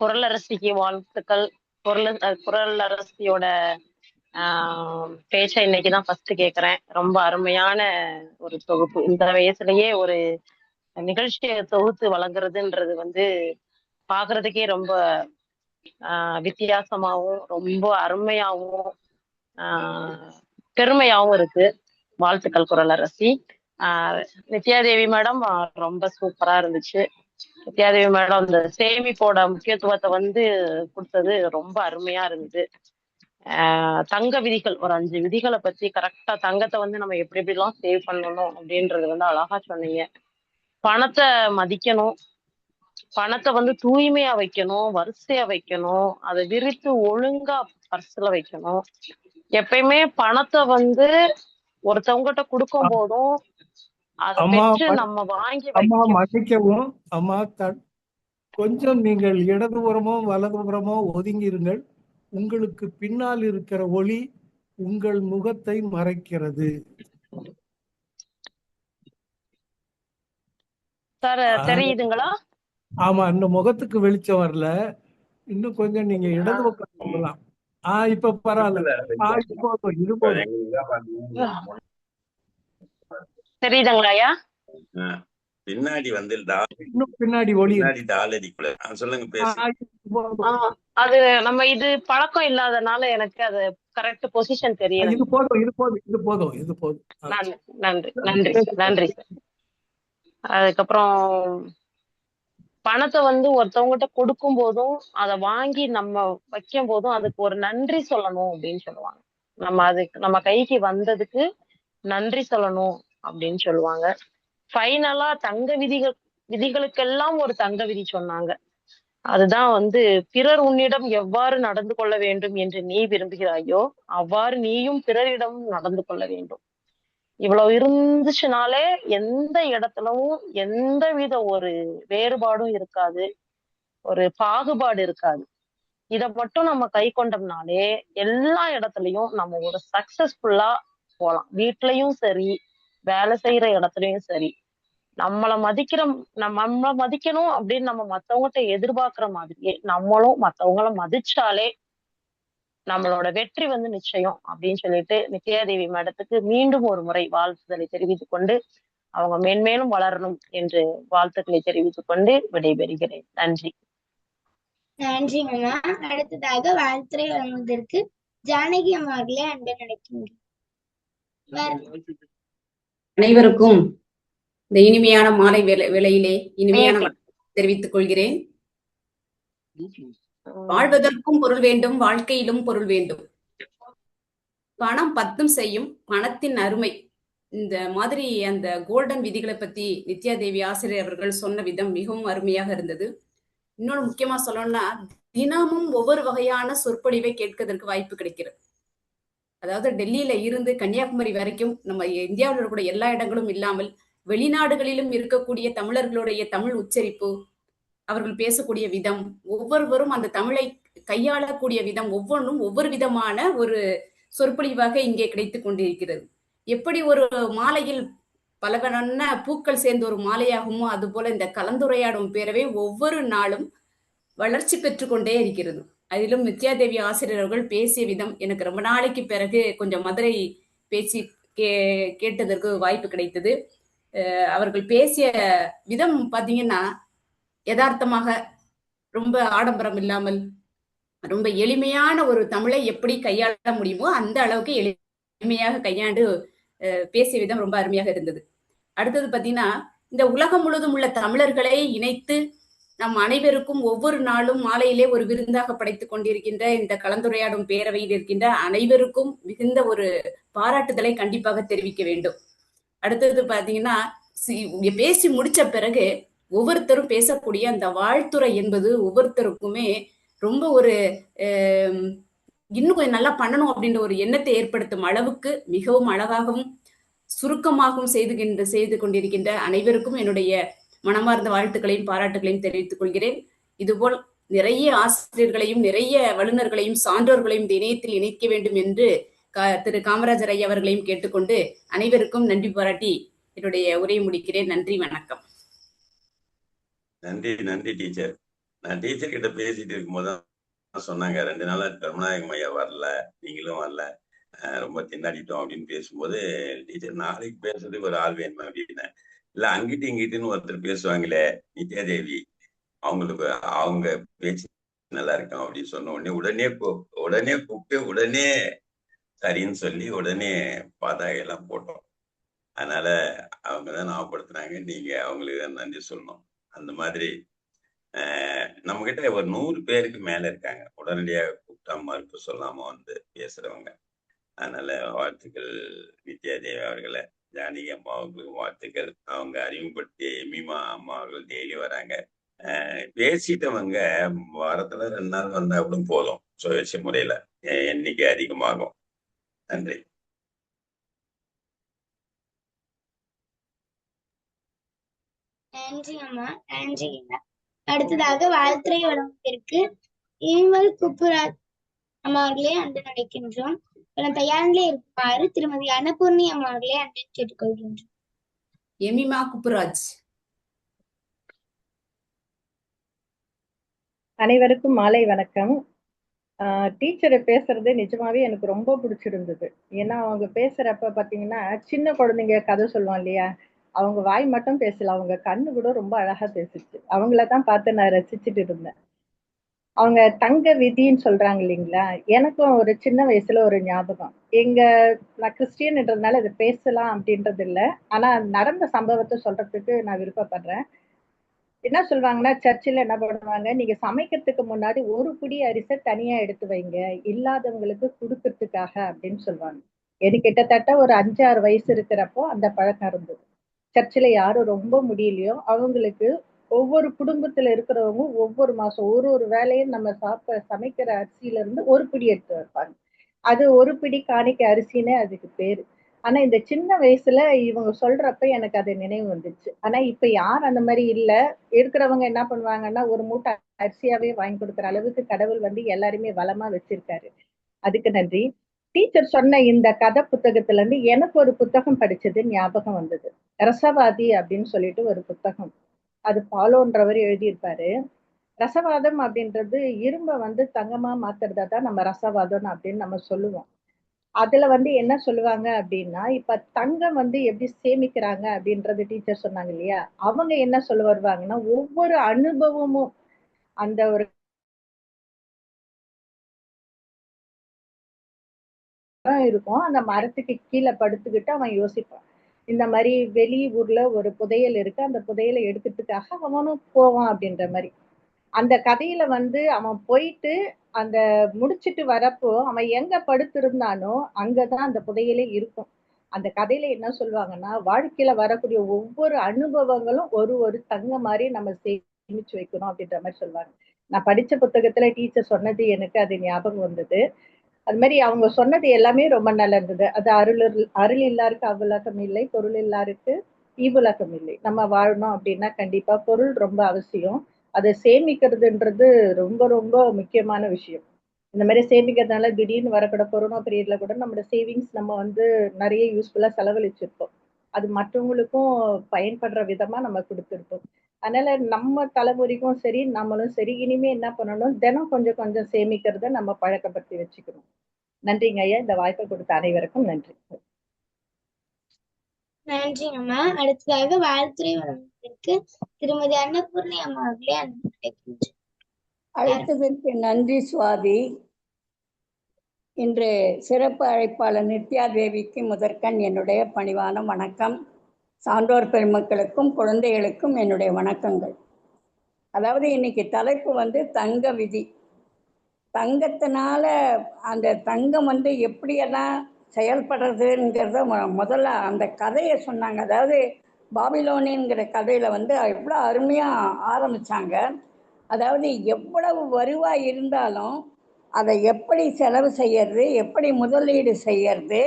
குரலரசிக்கு வாழ்த்துக்கள். குரலரசியோட பேச்சை இன்னைக்குதான் ஃபர்ஸ்ட் கேக்குறேன். ரொம்ப அருமையான ஒரு தொகுப்பு. இந்த வயசுலயே ஒரு நிகழ்ச்சியை தொகுத்து வழங்குறதுன்றது பாக்குறதுக்கே ரொம்ப வித்தியாசமாவும் ரொம்ப அருமையாவும் பெருமையாவும் இருக்கு. வாழ்த்துக்கள் குரலரசி. நித்யாதேவி மேடம் ரொம்ப சூப்பரா இருந்துச்சு. நித்யாதேவி மேடம் இந்த சேமிப்போட முக்கியத்துவத்தை கொடுத்தது ரொம்ப அருமையா இருந்தது. தங்க விதிகள் ஒரு 5 விதிகளை பத்தி கரெக்டா தங்கத்தை நம்ம எப்படி எப்படிலாம் சேவ் பண்ணணும் அப்படின்றது அழகா சொன்னீங்க. பணத்தை மதிக்கணும், பணத்தை தூய்மையா வைக்கணும், வரிசையா வைக்கணும், அதை விரித்து ஒழுங்கா பர்ஸ்ல வைக்கணும். எப்பயுமே பணத்தை ஒருத்தவங்கிட்ட கொடுக்கும் போதும் அதை பெற்று நம்ம வாங்கி மன்னிக்கவும் அம்மா, கொஞ்சம் நீங்கள் இடதுபுறமோ வலதுபுறமோ ஒதுங்கிருங்கள். உங்களுக்கு பின்னால் இருக்கிற ஒளி உங்கள் முகத்தை மறைக்கிறது. சார் தெரியுதுங்களா? ஆமா, இன்னும் முகத்துக்கு வெளிச்சம் வரல. இன்னும் கொஞ்சம் நீங்க இடது பக்கம் போகலாம். இப்ப பரவாயில்ல. இது தெரியுதுங்களா ஐயா? பின்னாடி இன்னும் பின்னாடி ஒளி சொல்லுங்க, பேசுங்க. அது நம்ம இது பழக்கம் இல்லாதனால எனக்கு அது கரெக்ட் பொசிஷன் தெரியல. இது போதும். நன்றி நன்றி நன்றி சார். அதுக்கப்புறம் பணத்தை ஒருத்தவங்கிட்ட கொடுக்கும் போதும் அதை வாங்கி நம்ம வைக்கும் போதும் அதுக்கு ஒரு நன்றி சொல்லணும் அப்படின்னு சொல்லுவாங்க. நம்ம கைக்கு வந்ததுக்கு நன்றி சொல்லணும் அப்படின்னு சொல்லுவாங்க. ஃபைனலா தங்க விதிகளுக்கெல்லாம் ஒரு தங்க விதி சொன்னாங்க. அதுதான் பிறர் உன்னிடம் எவ்வாறு நடந்து கொள்ள வேண்டும் என்று நீ விரும்புகிறாயோ அவ்வாறு நீயும் பிறரிடமும் நடந்து கொள்ள வேண்டும். இவ்வளவு இருந்துச்சுனாலே எந்த இடத்துலவும் எந்த வித ஒரு வேறுபாடும் இருக்காது, ஒரு பாகுபாடு இருக்காது. இத மட்டும் நம்ம கை கொண்டோம்னாலே எல்லா இடத்துலயும் நம்ம ஒரு சக்சஸ்ஃபுல்லா போலாம். வீட்லயும் சரி, வேலை செய்யற இடத்துலயும் சரி. நம்மளை மதிக்கணும் அப்படின்னு நம்ம மத்தவங்ககிட்ட எதிர்பார்க்கிற மாதிரியே நம்மளும் மத்தவங்கள மதிச்சாலே நம்மளோட வெற்றி வந்து நிச்சயம் அப்படின்னு சொல்லிட்டு நித்யாதேவி மேடத்துக்கு மீண்டும் ஒரு முறை வாழ்த்துதலை தெரிவித்துக் கொண்டு அவங்க மென்மேலும் வளரணும் என்று வாழ்த்துக்களை தெரிவித்துக் கொண்டு விடைபெறுகிறேன். நன்றி. நன்றி அம்மா. அடுத்ததாக வாழ்த்துரை வழங்குவதற்கு ஜானகி அம்மா அவர்களே அன்பு நினைக்கின்றேன். அனைவருக்கும் இந்த இனிமையான மாலை வேளையிலே இனிமையான தெரிவித்துக் கொள்கிறேன். வாழ்வதற்கும் பொருள் வேண்டும், வாழ்க்கையிலும் பொருள் வேண்டும். பணம் பத்தும் செய்யும், பணத்தின் அருமை. இந்த மாதிரி அந்த கோல்டன் விதிகளை பத்தி நித்யாதேவி ஆசிரியர் அவர்கள் சொன்ன விதம் மிகவும் அருமையாக இருந்தது. இன்னொன்று முக்கியமா சொல்லணும்னா, தினமும் ஒவ்வொரு வகையான சொற்பொழிவை கேட்கறதுக்கு வாய்ப்பு கிடைக்கிறது. அதாவது டெல்லியில இருந்து கன்னியாகுமரி வரைக்கும் நம்ம இந்தியாவில் இருக்கக்கூடிய எல்லா இடங்களும் இல்லாமல் வெளிநாடுகளிலும் இருக்கக்கூடிய தமிழர்களுடைய தமிழ் உச்சரிப்பு, அவர்கள் பேசக்கூடிய விதம், ஒவ்வொருவரும் அந்த தமிழை கையாளக்கூடிய விதம் ஒவ்வொன்றும் ஒவ்வொரு விதமான ஒரு சொற்பொழிவாக இங்கே கிடைத்துக் கொண்டிருக்கிறது. எப்படி ஒரு மாலையில் பல வண்ண பூக்கள் சேர்ந்து ஒரு மாலையாகுமோ அதுபோல இந்த கலந்துரையாடும் பேரவை ஒவ்வொரு நாளும் வளர்ச்சி பெற்று கொண்டே இருக்கிறது. அதிலும் நித்யாதேவி ஆசிரியர் அவர்கள் பேசிய விதம் எனக்கு ரொம்ப நாளைக்கு பிறகு கொஞ்சம் மதுரை பேசி கேட்டதற்கு வாய்ப்பு கிடைத்தது. அவர்கள் பேசிய விதம் பார்த்தீங்கன்னா யதார்த்தமாக, ரொம்ப ஆடம்பரம் இல்லாமல் ரொம்ப எளிமையான ஒரு தமிழை எப்படி கையாள முடியுமோ அந்த அளவுக்கு எளிமையாக கையாண்டு பேசிய விதம் ரொம்ப அருமையாக இருந்தது. அடுத்தது பார்த்தீங்கன்னா, இந்த உலகம் முழுவதும் உள்ள தமிழர்களை இணைத்து நம் அனைவருக்கும் ஒவ்வொரு நாளும் மாலையிலே ஒரு விருந்தாக படைத்துக் கொண்டிருக்கின்ற இந்த கலந்துரையாடும் பேரவையில் இருக்கின்ற அனைவருக்கும் மிகுந்த ஒரு பாராட்டுதலை கண்டிப்பாக தெரிவிக்க வேண்டும். அடுத்தது பார்த்தீங்கன்னா, பேசி முடிச்ச பிறகு ஒவ்வொருத்தரும் பேசக்கூடிய அந்த வாழ்த்துறை என்பது ஒவ்வொருத்தருக்குமே ரொம்ப ஒரு இன்னும் கொஞ்சம் நல்லா பண்ணணும் அப்படின்ற ஒரு எண்ணத்தை ஏற்படுத்தும் அளவுக்கு மிகவும் அழகாகவும் சுருக்கமாகவும் செய்து கொண்டிருக்கின்ற அனைவருக்கும் என்னுடைய மனமார்ந்த வாழ்த்துக்களையும் பாராட்டுகளையும் தெரிவித்துக் கொள்கிறேன். இதுபோல் நிறைய ஆசிரியர்களையும் நிறைய வல்லுநர்களையும் சான்றோர்களையும் இந்த இணையத்தில் இணைக்க வேண்டும் என்று திரு காமராஜர் ஐயா அவர்களையும் கேட்டுக்கொண்டு அனைவருக்கும் நன்றி பாராட்டி என்னுடைய உரையை முடிக்கிறேன். நன்றி, வணக்கம். நன்றி நன்றி டீச்சர். நான் டீச்சர் கிட்ட பேசிட்டு இருக்கும்போது சொன்னாங்க, 2 நாளா கருமநாயகம் ஐயா வரல, நீங்களும் வரல, ரொம்ப திண்டாடிட்டோம் அப்படின்னு பேசும்போது, டீச்சர் நாளைக்கு பேசுறதுக்கு ஒரு ஆள் வேணுமா அப்படின்னு. இல்ல அங்கிட்டு இங்கிட்டுன்னு ஒருத்தர் பேசுவாங்களே நித்யாதேவி, அவங்களுக்கு அவங்க பேச்சு நல்லா இருக்கும் அப்படின்னு சொன்ன உடனே கூப்பிட்டு உடனே சரின்னு சொல்லி உடனே பாதாகையெல்லாம் போட்டோம். அதனால அவங்கதான் ஞாபகப்படுத்துனாங்க, நீங்க அவங்களுக்கு தான் நன்றி சொல்லணும். அந்த மாதிரி நம்ம கிட்ட ஒரு 100 பேருக்கு மேல இருக்காங்க உடனடியாக கூப்பிட்டா மறுப்பு சொல்லாம வந்து பேசுறவங்க. அதனால வாழ்த்துக்கள் நித்யாதேவி அவர்களை, ஜானகி அம்மா அவர்களுக்கு வாழ்த்துக்கள். அவங்க அறிமுகப்படுத்திய எமிமா அம்மா அவர்கள் டெய்லி வராங்க. பேசிட்டவங்க வாரத்துல 2 நாள் வந்தா கூட போதும், சுழற்சி முறையில எண்ணிக்கை அதிகமாகும். நன்றி. நன்றி அம்மா, நன்றி. அடுத்ததாக வாழ்த்துறை வழங்குவதற்கு இனிமல் குப்புராஜ் அம்மா அவர்களே அன்பு நடைக்கின்றோம். தயாரிலே இருக்குமாறு திருமதி அன்னபூர்ணி அம்மா அவர்களே அன்பு கேட்டுக்கொள்கின்றோம். எமிமா குப்புராஜ். அனைவருக்கும் மாலை வணக்கம். டீச்சரை பேசுறது நிஜமாவே எனக்கு ரொம்ப பிடிச்சிருந்தது. ஏன்னா அவங்க பேசுறப்ப பாத்தீங்கன்னா சின்ன குழந்தைங்க கதை சொல்லுவான் இல்லையா, அவங்க வாய் மட்டும் பேசல, அவங்க கண்ணு கூட ரொம்ப அழகா பேசிச்சு. அவங்களதான் பார்த்து நான் ரசிச்சுட்டு இருந்தேன். அவங்க தங்க விதின்னு சொல்றாங்க இல்லைங்களா, எனக்கும் ஒரு சின்ன வயசுல ஒரு ஞாபகம். நான் கிறிஸ்டியன்ன்றதுனால இதை பேசலாம் அப்படின்றது இல்லை, ஆனா நடந்த சம்பவத்தை சொல்றதுக்கு நான் விருப்பப்படுறேன். என்ன சொல்லுவாங்கன்னா, சர்ச்சில் என்ன பண்ணுவாங்க, நீங்க சமைக்கிறதுக்கு முன்னாடி ஒரு பிடி அரிசை தனியா எடுத்து வைங்க, இல்லாதவங்களுக்கு கொடுக்கறதுக்காக அப்படின்னு சொல்லுவாங்க. எனக்கு கிட்டத்தட்ட ஒரு 5-6 வயசு இருக்கிறப்போ அந்த பழக்கம் இருந்தது. சர்ச்சில் யாரும் ரொம்ப முடியலையோ அவங்களுக்கு ஒவ்வொரு குடும்பத்துல இருக்கிறவங்க ஒவ்வொரு மாசம் ஒரு வேலையும் நம்ம சமைக்கிற அரிசியில இருந்து ஒரு பிடி எடுத்து வைப்பாங்க. அது ஒரு பிடி காணிக்கை அரிசின்னு அதுக்கு பேரு. ஆனா இந்த சின்ன வயசுல இவங்க சொல்றப்ப எனக்கு அது நினைவு வந்துச்சு. ஆனா இப்ப யார் அந்த மாதிரி இல்ல. இருக்கிறவங்க என்ன பண்ணுவாங்கன்னா, ஒரு மூட்டை அரிசியாவே வாங்கி கொடுக்குற அளவுக்கு கடவுள் வந்து எல்லாருமே வளமா வச்சிருக்காரு. அதுக்கு நன்றி. டீச்சர் சொன்ன இந்த கதை புத்தகத்துல இருந்து எனக்கு ஒரு புத்தகம் படிச்சது ஞாபகம் வந்தது. ரசவாதி அப்படின்னு சொல்லிட்டு ஒரு புத்தகம், அது பாலோன்றவர் எழுதியிருப்பாரு. ரசவாதம் அப்படின்றது இரும்பை வந்து தங்கமா மாத்துறதா தான் நம்ம ரசவாதம் அப்படின்னு நம்ம சொல்லுவோம். அதுல வந்து என்ன சொல்லுவாங்க அப்படின்னா, இப்ப தங்கம் வந்து எப்படி சேமிக்கிறாங்க அப்படின்றது டீச்சர் சொன்னாங்க இல்லையா? அவங்க என்ன சொல்ல வருவாங்கன்னா, ஒவ்வொரு அனுபவமும் அந்த ஒரு மரம் இருக்கும். அந்த மரத்துக்கு கீழ படுத்துக்கிட்டு அவன் யோசிப்பான். இந்த மாரி வெளி ஊர்ல ஒரு புதையல் இருக்கு. அந்த புதையல எடுக்கிறதுக்காக அவனும் போவான் அப்படின்ற மாரி. அந்த கதையில வந்து அவன் போயிட்டு அந்த முடிச்சிட்டு வரப்போ, அவன் எங்க படுத்திருந்தானோ, அங்கதான் அந்த புதையலே இருக்கும். அந்த கதையில என்ன சொல்லுவாங்கன்னா, வாழ்க்கையில வரக்கூடிய ஒவ்வொரு அனுபவங்களும் ஒரு ஒரு தங்கம் மாரி நம்ம சேமிச்சு வைக்கணும் அப்படின்ற மாரி சொல்லுவாங்க. நான் படிச்ச புத்தகத்துல டீச்சர் சொன்னது எனக்கு அது ஞாபகம் வந்தது. அது மாரி அவங்க சொன்னது எல்லாமே ரொம்ப நல்லா இருந்தது. அது அருள் இல்லாருக்கு அவ்வுலகம் இல்லை, பொருள் இல்லாருக்கு இவ்வுலகம் இல்லை. நம்ம வாழணும் அப்படின்னா கண்டிப்பா பொருள் ரொம்ப அவசியம். அதை சேமிக்கிறதுன்றது ரொம்ப ரொம்ப முக்கியமான விஷயம். இந்த மாதிரி சேமிக்கிறதுனால திடீர்னு வரக்கூட கொரோனா பீரியட்ல கூட நம்மளோட சேவிங்ஸ் நம்ம வந்து நிறைய யூஸ்ஃபுல்லா செலவழிச்சிருப்போம். அது மற்றவங்களுக்கும் பயன்படுற விதமா நம்ம கொடுத்துருப்போம். அதனால நம்ம தலைமுறைக்கும் சரி, நம்மளும் சரி, இனிமே என்ன பண்ணணும், தினம் கொஞ்சம் கொஞ்சம் சேமிக்கிறத நம்ம பழக்கப்படுத்தி வச்சுக்கணும். நன்றிங்க ஐயா. இந்த வாய்ப்பை கொடுத்த அனைவருக்கும் நன்றி. நன்றிங்கம்மா. அடுத்ததாக வாழ்த்துறை வழங்குவதற்கு திருமதி அன்னபூர்ணி அம்மா அவர்களே அழைக்கின்றேன். அழைத்ததற்கு நன்றி சுவாதி. இன்று சிறப்பு அழைப்பாளர் நித்யா தேவிக்கு முதற்கண் என்னுடைய பணிவான வணக்கம். சான்றோர் பெருமக்களுக்கும் குழந்தைகளுக்கும் என்னுடைய வணக்கங்கள். அதாவது இன்னைக்கு தலைப்பு வந்து தங்க விதி. தங்கத்தினால அந்த தங்கம் வந்து எப்படியெல்லாம் செயல்படுறதுங்கிறத முதல்ல அந்த கதையை சொன்னாங்க. அதாவது பாபிலோனிங்கிற கதையில வந்து எவ்வளோ அருமையா ஆரம்பிச்சாங்க. அதாவது எவ்வளவு வருவாய் இருந்தாலும் அதை எப்படி செலவு செய்யறது, எப்படி முதலீடு செய்யறது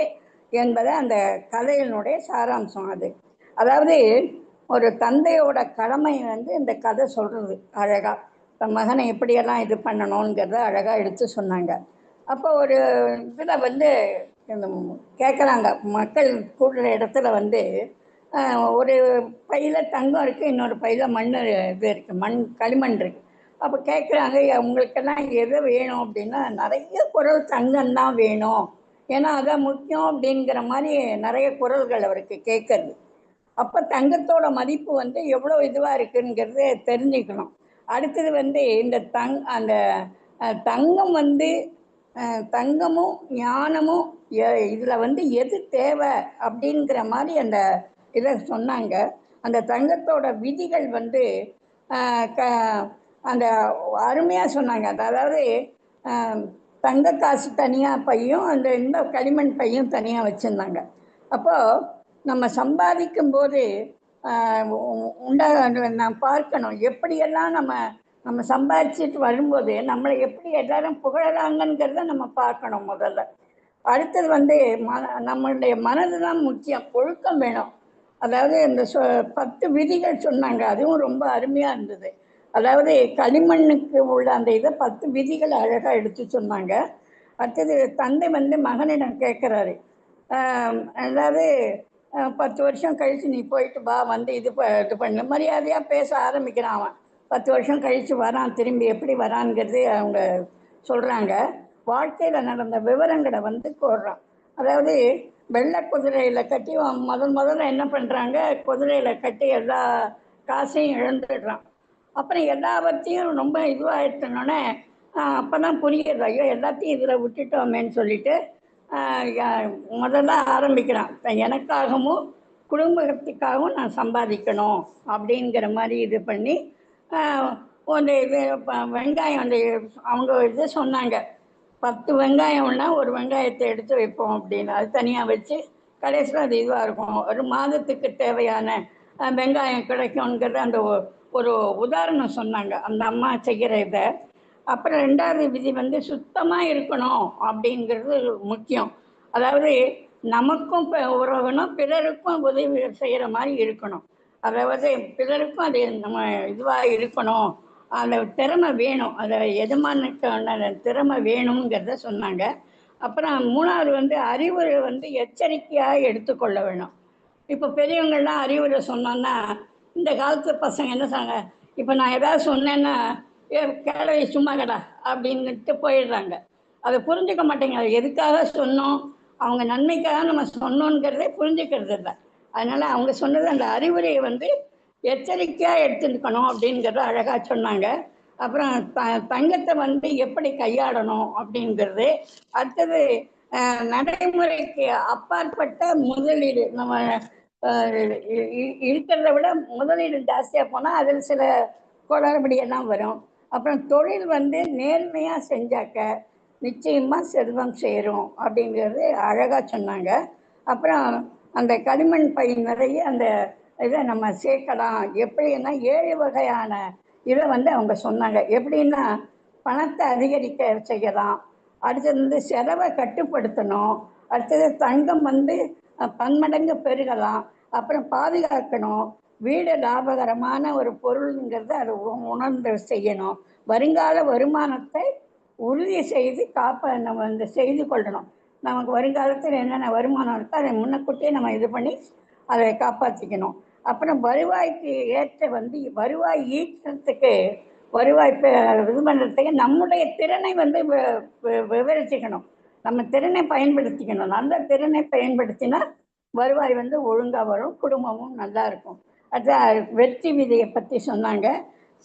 என்பதை அந்த கதையினுடைய சாராம்சம் அது. அதாவது ஒரு தந்தையோட கடமை வந்து இந்த கதை சொல்றது அழகா. தன் மகனை எப்படியெல்லாம் இது பண்ணணுங்கிறத அழகா எடுத்து சொன்னாங்க. அப்போ ஒரு இதில் வந்து கேட்குறாங்க, மக்கள் கூடுற இடத்துல வந்து ஒரு பையில தங்கம் இருக்குது, இன்னொரு பையில மண் இது இருக்குது, களிமண் இருக்குது. அப்போ கேட்குறாங்க, உங்களுக்கெல்லாம் எது வேணும் அப்படின்னா, நிறைய குரல் தங்கம் தான் வேணும், ஏன்னா அதான் முக்கியம் அப்படிங்கிற மாதிரி நிறைய குரல்கள் அவருக்கு கேட்குறது. அப்போ தங்கத்தோட மதிப்பு வந்து எவ்வளோ இதுவாக இருக்குங்கிறது தெரிஞ்சுக்கணும். அடுத்தது வந்து இந்த அந்த தங்கம் வந்து தங்கமும் ஞானமும் இதில் வந்து எது தேவை அப்படிங்கிற மாதிரி அந்த இதை சொன்னாங்க. அந்த தங்கத்தோட விதிகள் வந்து அந்த அருமையாக சொன்னாங்க. அதாவது தங்க காசு தனியாக பையும் அந்த இந்த களிமண் பையும் தனியாக வச்சுருந்தாங்க. அப்போது நம்ம சம்பாதிக்கும் போது நான் பார்க்கணும், எப்படியெல்லாம் நம்ம சம்பாதிச்சுட்டு வரும்போது நம்மளை எப்படி எல்லாரும் புகழறாங்கங்கிறத நம்ம பார்க்கணும் முதல்ல. அடுத்தது வந்து நம்மளுடைய மனது தான் முக்கியம், ஒழுக்கம் வேணும். அதாவது இந்த 10 விதிகள் சொன்னாங்க, அதுவும் ரொம்ப அருமையாக இருந்தது. அதாவது களிமண்ணுக்கு உள்ள அந்த இதை 10 விதிகள் அழகாக எடுத்து சொன்னாங்க. அடுத்தது தந்தை வந்து மகனிடம் கேட்குறாரு, அதாவது 10 வருஷம் கழித்து நீ போயிட்டு வா, வந்து இது பண்ணு, மரியாதையாக பேச ஆரம்பிக்கிறான். அவன் 10 வருஷம் கழித்து வரான், திரும்பி எப்படி வரான்ங்கிறது அவங்க சொல்கிறாங்க. வாழ்க்கையில் நடந்த விவரங்களை வந்து கோர்றான். அதாவது வெள்ளை குதிரையில் கட்டி முதல்ல என்ன பண்ணுறாங்க, குதிரையில் கட்டி எல்லா காசையும் இழந்துடுறான். அப்புறம் எல்லாவற்றையும் ரொம்ப இதுவாகிட்டோன்னே அப்போ தான் புரியுது, ஐயோ எல்லாத்தையும் இதில் விட்டுட்டோமேன்னு சொல்லிட்டு முதல்ல ஆரம்பிக்கிறான். எனக்காகவும் குடும்பத்துக்காகவும் நான் சம்பாதிக்கணும் அப்படிங்கிற மாதிரி இது பண்ணி ஒரு இது வெங்காயம் அந்த அவங்க இது சொன்னாங்க, 10 வெங்காயம்னா ஒரு வெங்காயத்தை எடுத்து வைப்போம் அப்படின்னு, அது தனியாக வச்சு கடைசியில் அது இதுவாக இருக்கும். ஒரு மாதத்துக்கு தேவையான வெங்காயம் கிடைக்கும்ங்கிறது அந்த ஒரு உதாரணம் சொன்னாங்க அந்த அம்மா செய்கிற இதை. அப்புறம் 2வது விதி வந்து சுத்தமாக இருக்கணும் அப்படிங்கிறது முக்கியம். அதாவது நமக்கும் உறவணும், பிறருக்கும் உதவி செய்கிற மாதிரி இருக்கணும். அதாவது பிறருக்கும் அது நம்ம இதுவாக இருக்கணும், அந்த திறமை வேணும், அதை எஜமானுக்கான திறமை வேணுங்கிறத சொன்னாங்க. அப்புறம் 3வது வந்து அறிவுரை வந்து எச்சரிக்கையாக எடுத்துக்கொள்ள வேணும். இப்போ பெரியவங்கள்லாம் அறிவுரை சொன்னோன்னா, இந்த காலத்து பசங்க என்ன சொன்னாங்க, இப்போ நான் ஏதாவது சொன்னேன்னா கிளவி சும்மா கடா அப்படின்னுட்டு போயிடுறாங்க. அதை புரிஞ்சுக்க மாட்டேங்கிறாங்க. எதுக்காக சொன்னோம், அவங்க நன்மைக்காக நம்ம சொன்னோங்கிறதே புரிஞ்சுக்கிறது இல்லை. அதனால அவங்க சொன்னது அந்த அறிவுரையை வந்து எச்சரிக்கையாக எடுத்துக்கணும் அப்படிங்கிறத அழகாக சொன்னாங்க. அப்புறம் தங்கத்தை வந்து எப்படி கையாடணும் அப்படிங்கிறது. அடுத்தது நடைமுறைக்கு அப்பாற்பட்ட முதலீடு. நம்ம இருக்கிறத விட முதலீடு ஜாஸ்தியாக போனால் அதில் சில குளறுபடியெல்லாம் வரும். அப்புறம் தொழில் வந்து நேர்மையாக செஞ்சாக்க நிச்சயமாக செல்வம் சேரும் அப்படிங்கிறது அழகாக சொன்னாங்க. அப்புறம் அந்த களிமண் பை நிறைய அந்த இதை நம்ம சேர்க்கலாம். எப்படின்னா 7 வகையான இதை வந்து அவங்க சொன்னாங்க. எப்படின்னா பணத்தை அதிகரிக்க செய்யலாம், அடுத்தது வந்து செலவை கட்டுப்படுத்தணும், அடுத்தது தங்கம் வந்து பன்மடங்கு பெருகலாம், அப்புறம் பாதுகாக்கணும், வீடு லாபகரமான ஒரு பொருளுங்கிறத அதை உணர்ந்து செய்யணும், வருங்கால வருமானத்தை உறுதி செய்து நம்ம இந்த செய்து கொள்ளணும். நமக்கு வருங்காலத்தில் என்னென்ன வருமானம் இருக்கோ அதை முன்னக்கூட்டியே நம்ம இது பண்ணி அதை காப்பாற்றிக்கணும். அப்புறம் வருவாய்க்கு ஏற்ற வந்து வருவாய் ஈட்டுறதுக்கு வருவாய் இது பண்ணுறதுக்கு நம்முடைய திறனை வந்து விவரிச்சுக்கணும். நம்ம திறனை பயன்படுத்திக்கணும். நல்ல திறனை பயன்படுத்தினா வருவாய் வந்து ஒழுங்காக வரும், குடும்பமும் நல்லா இருக்கும். அது வெற்றி விதியை பற்றி சொன்னாங்க.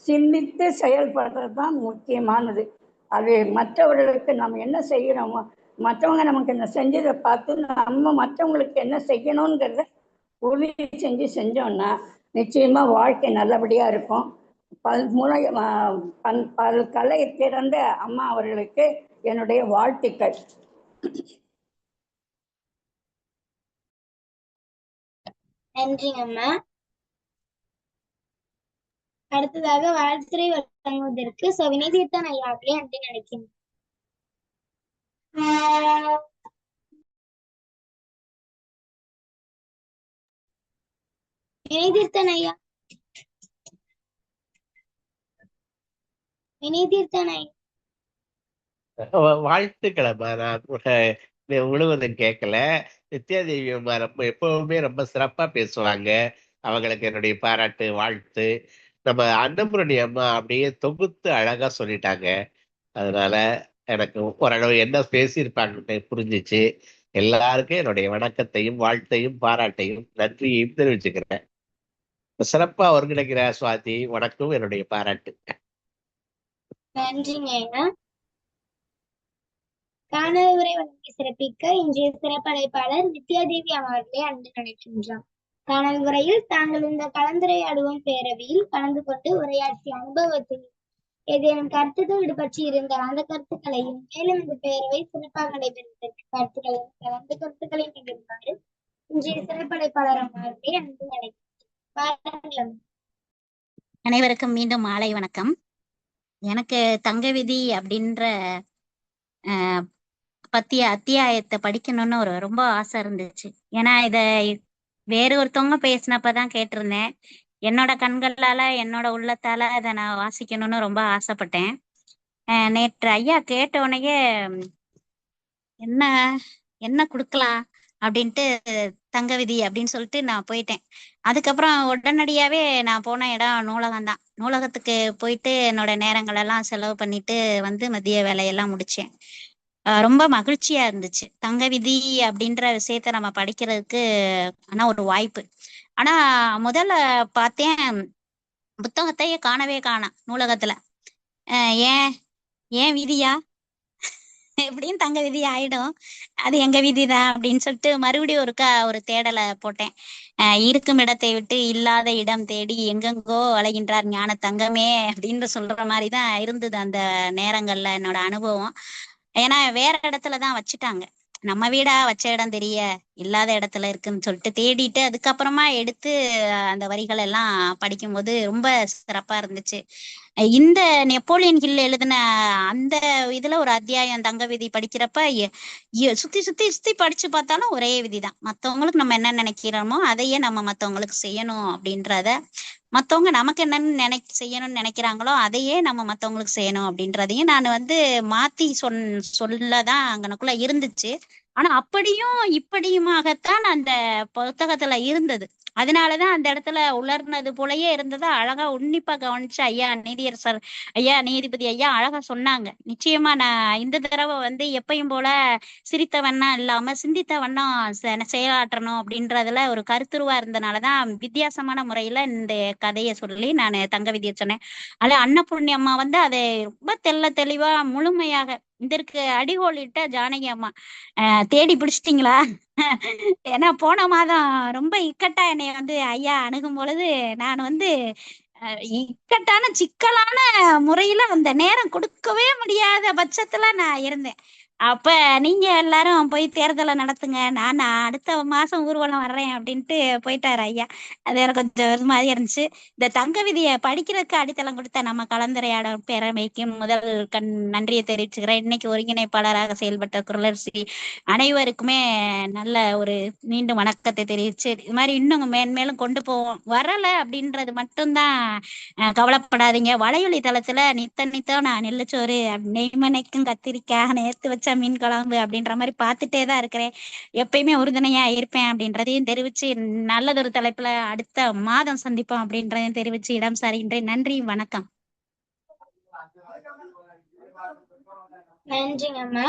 சிந்தித்து செயல்படுறது தான் முக்கியமானது. அது மற்றவர்களுக்கு நம்ம என்ன செய்கிறோமோ, மற்றவங்க நமக்கு என்ன செஞ்சதை பார்த்து நம்ம மற்றவங்களுக்கு என்ன செய்யணுங்கிறத உறுதி செஞ்சோம்னா நிச்சயமாக வாழ்க்கை நல்லபடியாக இருக்கும். பல் கலை திறந்த அம்மா அவர்களுக்கு என்னுடைய வாழ்த்துக்கள். நன்றிங்கம்மா. அடுத்ததாக வாழ்த்துறை வழங்குவதற்கு வினிதீர்த்தன் ஐயா அவர்களே அன்பு நினைக்கிறேன். வினிதீர்த்தன் ஐயா, வினிதீர்த்தன் ஐயா. வாழ்த்துக்களம்மா. நான் முழுவதும் கேட்கல. நித்யாதேவி அம்மா எப்பவுமே ரொம்ப சிறப்பா பேசுவாங்க. அவங்களுக்கு என்னுடைய பாராட்டு, வாழ்த்து. நம்ம அன்னபூரணி அம்மா அப்படியே தொகுத்து அழகா சொல்லிட்டாங்க. அதனால எனக்கு ஓரளவு என்ன பேசியிருப்பாங்கன்னு புரிஞ்சிச்சு. எல்லாருக்கும் என்னுடைய வணக்கத்தையும் வாழ்த்தையும் பாராட்டையும் நன்றியையும் தெரிவிச்சுக்கிறேன். சிறப்பா ஒருங்கிணைக்கிற சுவாதி, உனக்கும் என்னுடைய பாராட்டு. நன்றிங்க ஐயா. காணொலி உரை வழங்கி சிறப்பிக்க இன்றைய சிறப்பழைப்பாளர் நித்யாதேவி அவர்களே அன்பு நினைக்கின்றார். காணொலி உரையில் தாங்கள் இந்த கலந்துரையாடுவோம் பேரவையில் கலந்து கொண்டு உரையாற்றிய அனுபவத்தில் ஏதேனும் கருத்துக்கள் விடுபற்றி இருந்தால் அந்த கருத்துக்களையும், மேலும் இந்த பேரவை சிறப்பாக நடைபெறுவதற்கு கருத்துக்களையும் நிகழ்வாறு இன்றைய சிறப்பழைப்பாளர் அவர்களே அன்பு நினைக்கின்றோம். அனைவருக்கும் மீண்டும் மாலை வணக்கம். எனக்கு தங்க விதி அப்படின்ற பத்திய அத்தியாயத்தை படிக்கணும்னு ரொம்ப ஆசை இருந்துச்சு. ஏன்னா இத வேறு ஒருத்தவங்க பேசினப்பதான் கேட்டிருந்தேன். என்னோட கண்களால என்னோட உள்ளத்தால அதை நான் வாசிக்கணும்னு ரொம்ப ஆசைப்பட்டேன். நேற்று ஐயா கேட்ட உடனேயே என்ன என்ன கொடுக்கலாம் அப்படின்ட்டு தங்க விதி அப்படின்னு சொல்லிட்டு நான் போயிட்டேன். அதுக்கப்புறம் உடனடியாவே நான் போன இடம் நூலகம் தான். நூலகத்துக்கு போயிட்டு என்னோட நேரங்கள் எல்லாம் செலவு பண்ணிட்டு வந்து மதிய வேலையெல்லாம் முடிச்சேன். ரொம்ப மகிழ்ச்சியா இருந்துச்சு. தங்க விதி அப்படின்ற விஷயத்த நம்ம படிக்கிறதுக்கு ஆனா ஒரு வாய்ப்பு. ஆனா முதல்ல பார்த்தேன், புத்தகத்தையே காணவே காணோம் நூலகத்துல. ஏன் ஏன் விதியா எப்படியும் தங்க விதி ஆயிடும், அது எங்க விதிதான் அப்படின்னு சொல்லிட்டு மறுபடியும் ஒரு தேடலை போட்டேன். இருக்கும் இடத்தை விட்டு இல்லாத இடம் தேடி எங்கெங்கோ அலைகின்றார் ஞான தங்கமே அப்படின்னு சொல்ற மாதிரிதான் இருந்தது அந்த நேரங்கள்ல என்னோட அனுபவம். ஏன்னா வேற இடத்துலதான் வச்சுட்டாங்க. நம்ம வீடா வச்ச இடம் தெரிய இல்லாத இடத்துல இருக்குன்னு சொல்லிட்டு தேடிட்டு அதுக்கப்புறமா எடுத்து அந்த வரிகள் எல்லாம் படிக்கும்போது ரொம்ப சிறப்பா இருந்துச்சு. இந்த நெப்போலியன் ஹில் எழுதின அந்த இதுல ஒரு அத்தியாயம் தங்க விதி படிக்கிறப்ப சுத்தி சுத்தி சுத்தி படிச்சு பார்த்தாலும் ஒரே விதிதான். மத்தவங்களுக்கு நம்ம என்ன நினைக்கிறோமோ அதையே நம்ம மத்தவங்களுக்கு செய்யணும் அப்படின்றத, மத்தவங்க நமக்கு என்னன்னு செய்யணும்னு நினைக்கிறாங்களோ அதையே நம்ம மத்தவங்களுக்கு செய்யணும் அப்படின்றதையும் நான் மாத்தி சொல்லதான் அங்கனக்குள்ள இருந்துச்சு. ஆனா அப்படியும் இப்படியுமாகத்தான் அந்த புத்தகத்துல இருந்தது. அதனாலதான் அந்த இடத்துல உலர்னது போலயே இருந்ததை அழகா உன்னிப்பா கவனிச்சு ஐயா நீதிபதி ஐயா அழகா சொன்னாங்க. நிச்சயமா நான் இந்த தடவை வந்து எப்பயும் போல சிரித்த வண்ணம் இல்லாம சிந்தித்த வண்ணம் செயலாற்றணும் அப்படின்றதுல ஒரு கருத்துருவா இருந்தனாலதான் வித்தியாசமான முறையில இந்த கதையை சொல்லி நான் தங்க விதியை சொன்னேன். அதுல அன்னபூர்ணி அம்மா வந்து அதை ரொம்ப தெளிவா முழுமையாக இதற்கு அடிகோலிட்ட ஜானகி அம்மா தேடி பிடிச்சிட்டீங்களா? ஏன்னா போன மாதம் ரொம்ப இக்கட்டா என்னைய வந்து ஐயா அணுகும் பொழுது நான் வந்து இக்கட்டான சிக்கலான முறையில அந்த நேரம் கொடுக்கவே முடியாத பட்சத்துல நான் இருந்தேன். அப்ப நீங்க எல்லாரும் போய் தேர்தலை நடத்துங்க, நான் அடுத்த மாசம் ஊர்வலம் வர்றேன் அப்படின்ட்டு போயிட்டாரு ஐயா. அது எனக்கு கொஞ்சம் ஒரு மாதிரி இருந்துச்சு. இந்த தங்க விதியை படிக்கிறதுக்கு அடித்தளம் கொடுத்த நம்ம கலந்துரையாடல் பேரவைக்கு முதல் நன்றியை தெரிவிச்சுக்கிறேன். இன்னைக்கு ஒருங்கிணைப்பாளராக செயல்பட்ட குரலரசி அனைவருக்குமே நல்ல ஒரு மீண்டும் வணக்கத்தை தெரிவிச்சு, இது மாதிரி இன்னும் மேன்மேலும் கொண்டு போவோம். வரல அப்படின்றது மட்டும்தான் கவலைப்படாதீங்க. வலையொலி தளத்துல நித்தம் நான் நெல்லுச்சோறு நெய்மனைக்கும் கத்திரிக்காய் நேர்த்து வச்ச மீன் குழம்பு அப்படின்ற மாதிரி பார்த்துட்டே தான் இருக்கிறேன். எப்பயுமே உறுதுணையா இருப்பேன் அப்படின்றதையும் தெரிவிச்சு, நல்லதொரு தலைப்புல அடுத்த மாதம் சந்திப்போம் அப்படின்றதையும் தெரிவிச்சு இடம் சாருகின்றேன். நன்றி, வணக்கம். நன்றிங்கம்மா.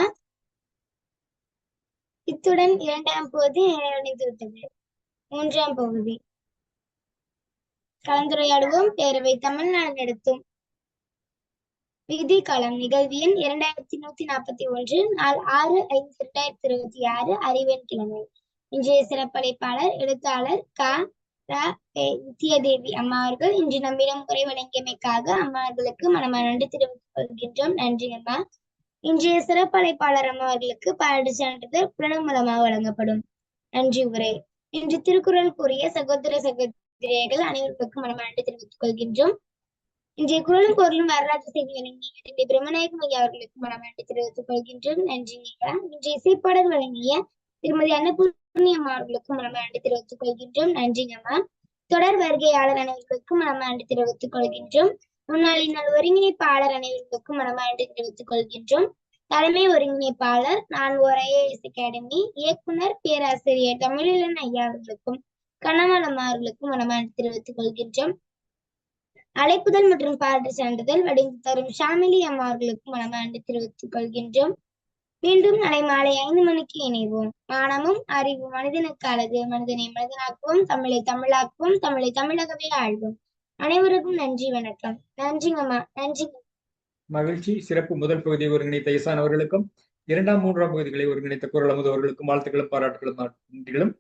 இத்துடன் 2ஆம் பகுதி நிறைவடைந்து விட்டது. 3ஆம் பகுதி கலந்துரையாடுவோம் பேரவை தமிழ்நாடு நடத்தும் விதி களம் நிகழ்வு எண் 2141 நாள் 6/5/2026 அறிவெண் கிழமை. இன்றைய சிறப்பழைப்பாளர் எழுத்தாளர் நித்யாதேவி அம்மா அவர்கள். இன்று நம்மிடம் உரை வழங்கியமைக்காக அம்மாவர்களுக்கு மனமார்ந்த நன்றி தெரிவித்துக் கொள்கின்றோம். நன்றி அம்மா. இன்றைய சிறப்பழைப்பாளர் அம்மா அவர்களுக்கு பாராட்டு சான்றிதழ் புலனம் மூலமாக வழங்கப்படும். நன்றி உரை. இன்று திருக்குறள் கூறிய சகோதர சகோதரிகள் அனைவருக்கும் மனமார்ந்த நன்றி தெரிவித்துக் கொள்கின்றோம். இன்றைய குரலும் பொருளும் வரலாற்று செய்தி வழங்கிய பிரம்மநாயகம் ஐயா அவர்களுக்கு மனமார்ந்த தெரிவித்துக் கொள்கின்றோம். நன்றி ஐயா. இன்றைய இசைப்பாடல் வழங்கிய திருமதி அன்னபூர்ணி அம்மா அவர்களுக்கும் மனமார்ந்த தெரிவித்துக் கொள்கின்றோம். நன்றி அம்மா. தொடர் வருகையாளர் அனைவருக்கும் மனமார்ந்த தெரிவித்துக் கொள்கின்றோம். முன்னாள் ஒருங்கிணைப்பாளர் அனைவருக்கும் மனமார்ந்த தெரிவித்துக் கொள்கின்றோம். தலைமை ஒருங்கிணைப்பாளர் நான் ஐஏஎஸ் அகாடமி இயக்குனர் பேராசிரியர் தமிழிலன் ஐயா அவர்களுக்கும் கண்ணம்மாள் அம்மா அவர்களுக்கும் மனமார்ந்த தெரிவித்துக் கொள்கின்றோம். அழைப்புதல் மற்றும் பாராட்டு சான்றிதழ் வடிந்து தரும் ஷாமிலி அம்மா அவர்களுக்கும் மனமார்ந்த தெரிவித்துக் கொள்கின்றோம். மீண்டும் நாளை மாலை 5 மணிக்கு இணைவோம். மானமும் அறிவு மனிதனுக்கு அழகு, மனிதனை மனிதனாக்குவோம், தமிழை தமிழாக்குவோம், தமிழை தமிழகவே ஆழ்வோம். அனைவருக்கும் நன்றி, வணக்கம். நன்றிங்கம்மா. நன்றி. மகிழ்ச்சி. சிறப்பு முதல் பகுதியை ஒருங்கிணைத்த இசான் அவர்களுக்கும் 2ஆம் 3ஆம் பகுதிகளை ஒருங்கிணைத்த குரல் அமுது அவர்களுக்கும் வாழ்த்துக்களும் பாராட்டுகளும் நன்றிகளும்.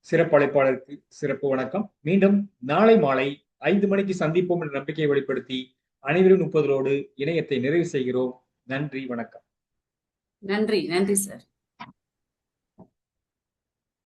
சிறப்பு அழைப்பாளருக்கு சிறப்பு வணக்கம். மீண்டும் நாளை மாலை 5 மணிக்கு சந்திப்போம் என்ற நம்பிக்கையை வெளிப்படுத்தி அனைவரும் 30 இணையத்தை நிறைவு செய்கிறோம். நன்றி, வணக்கம். நன்றி சார்.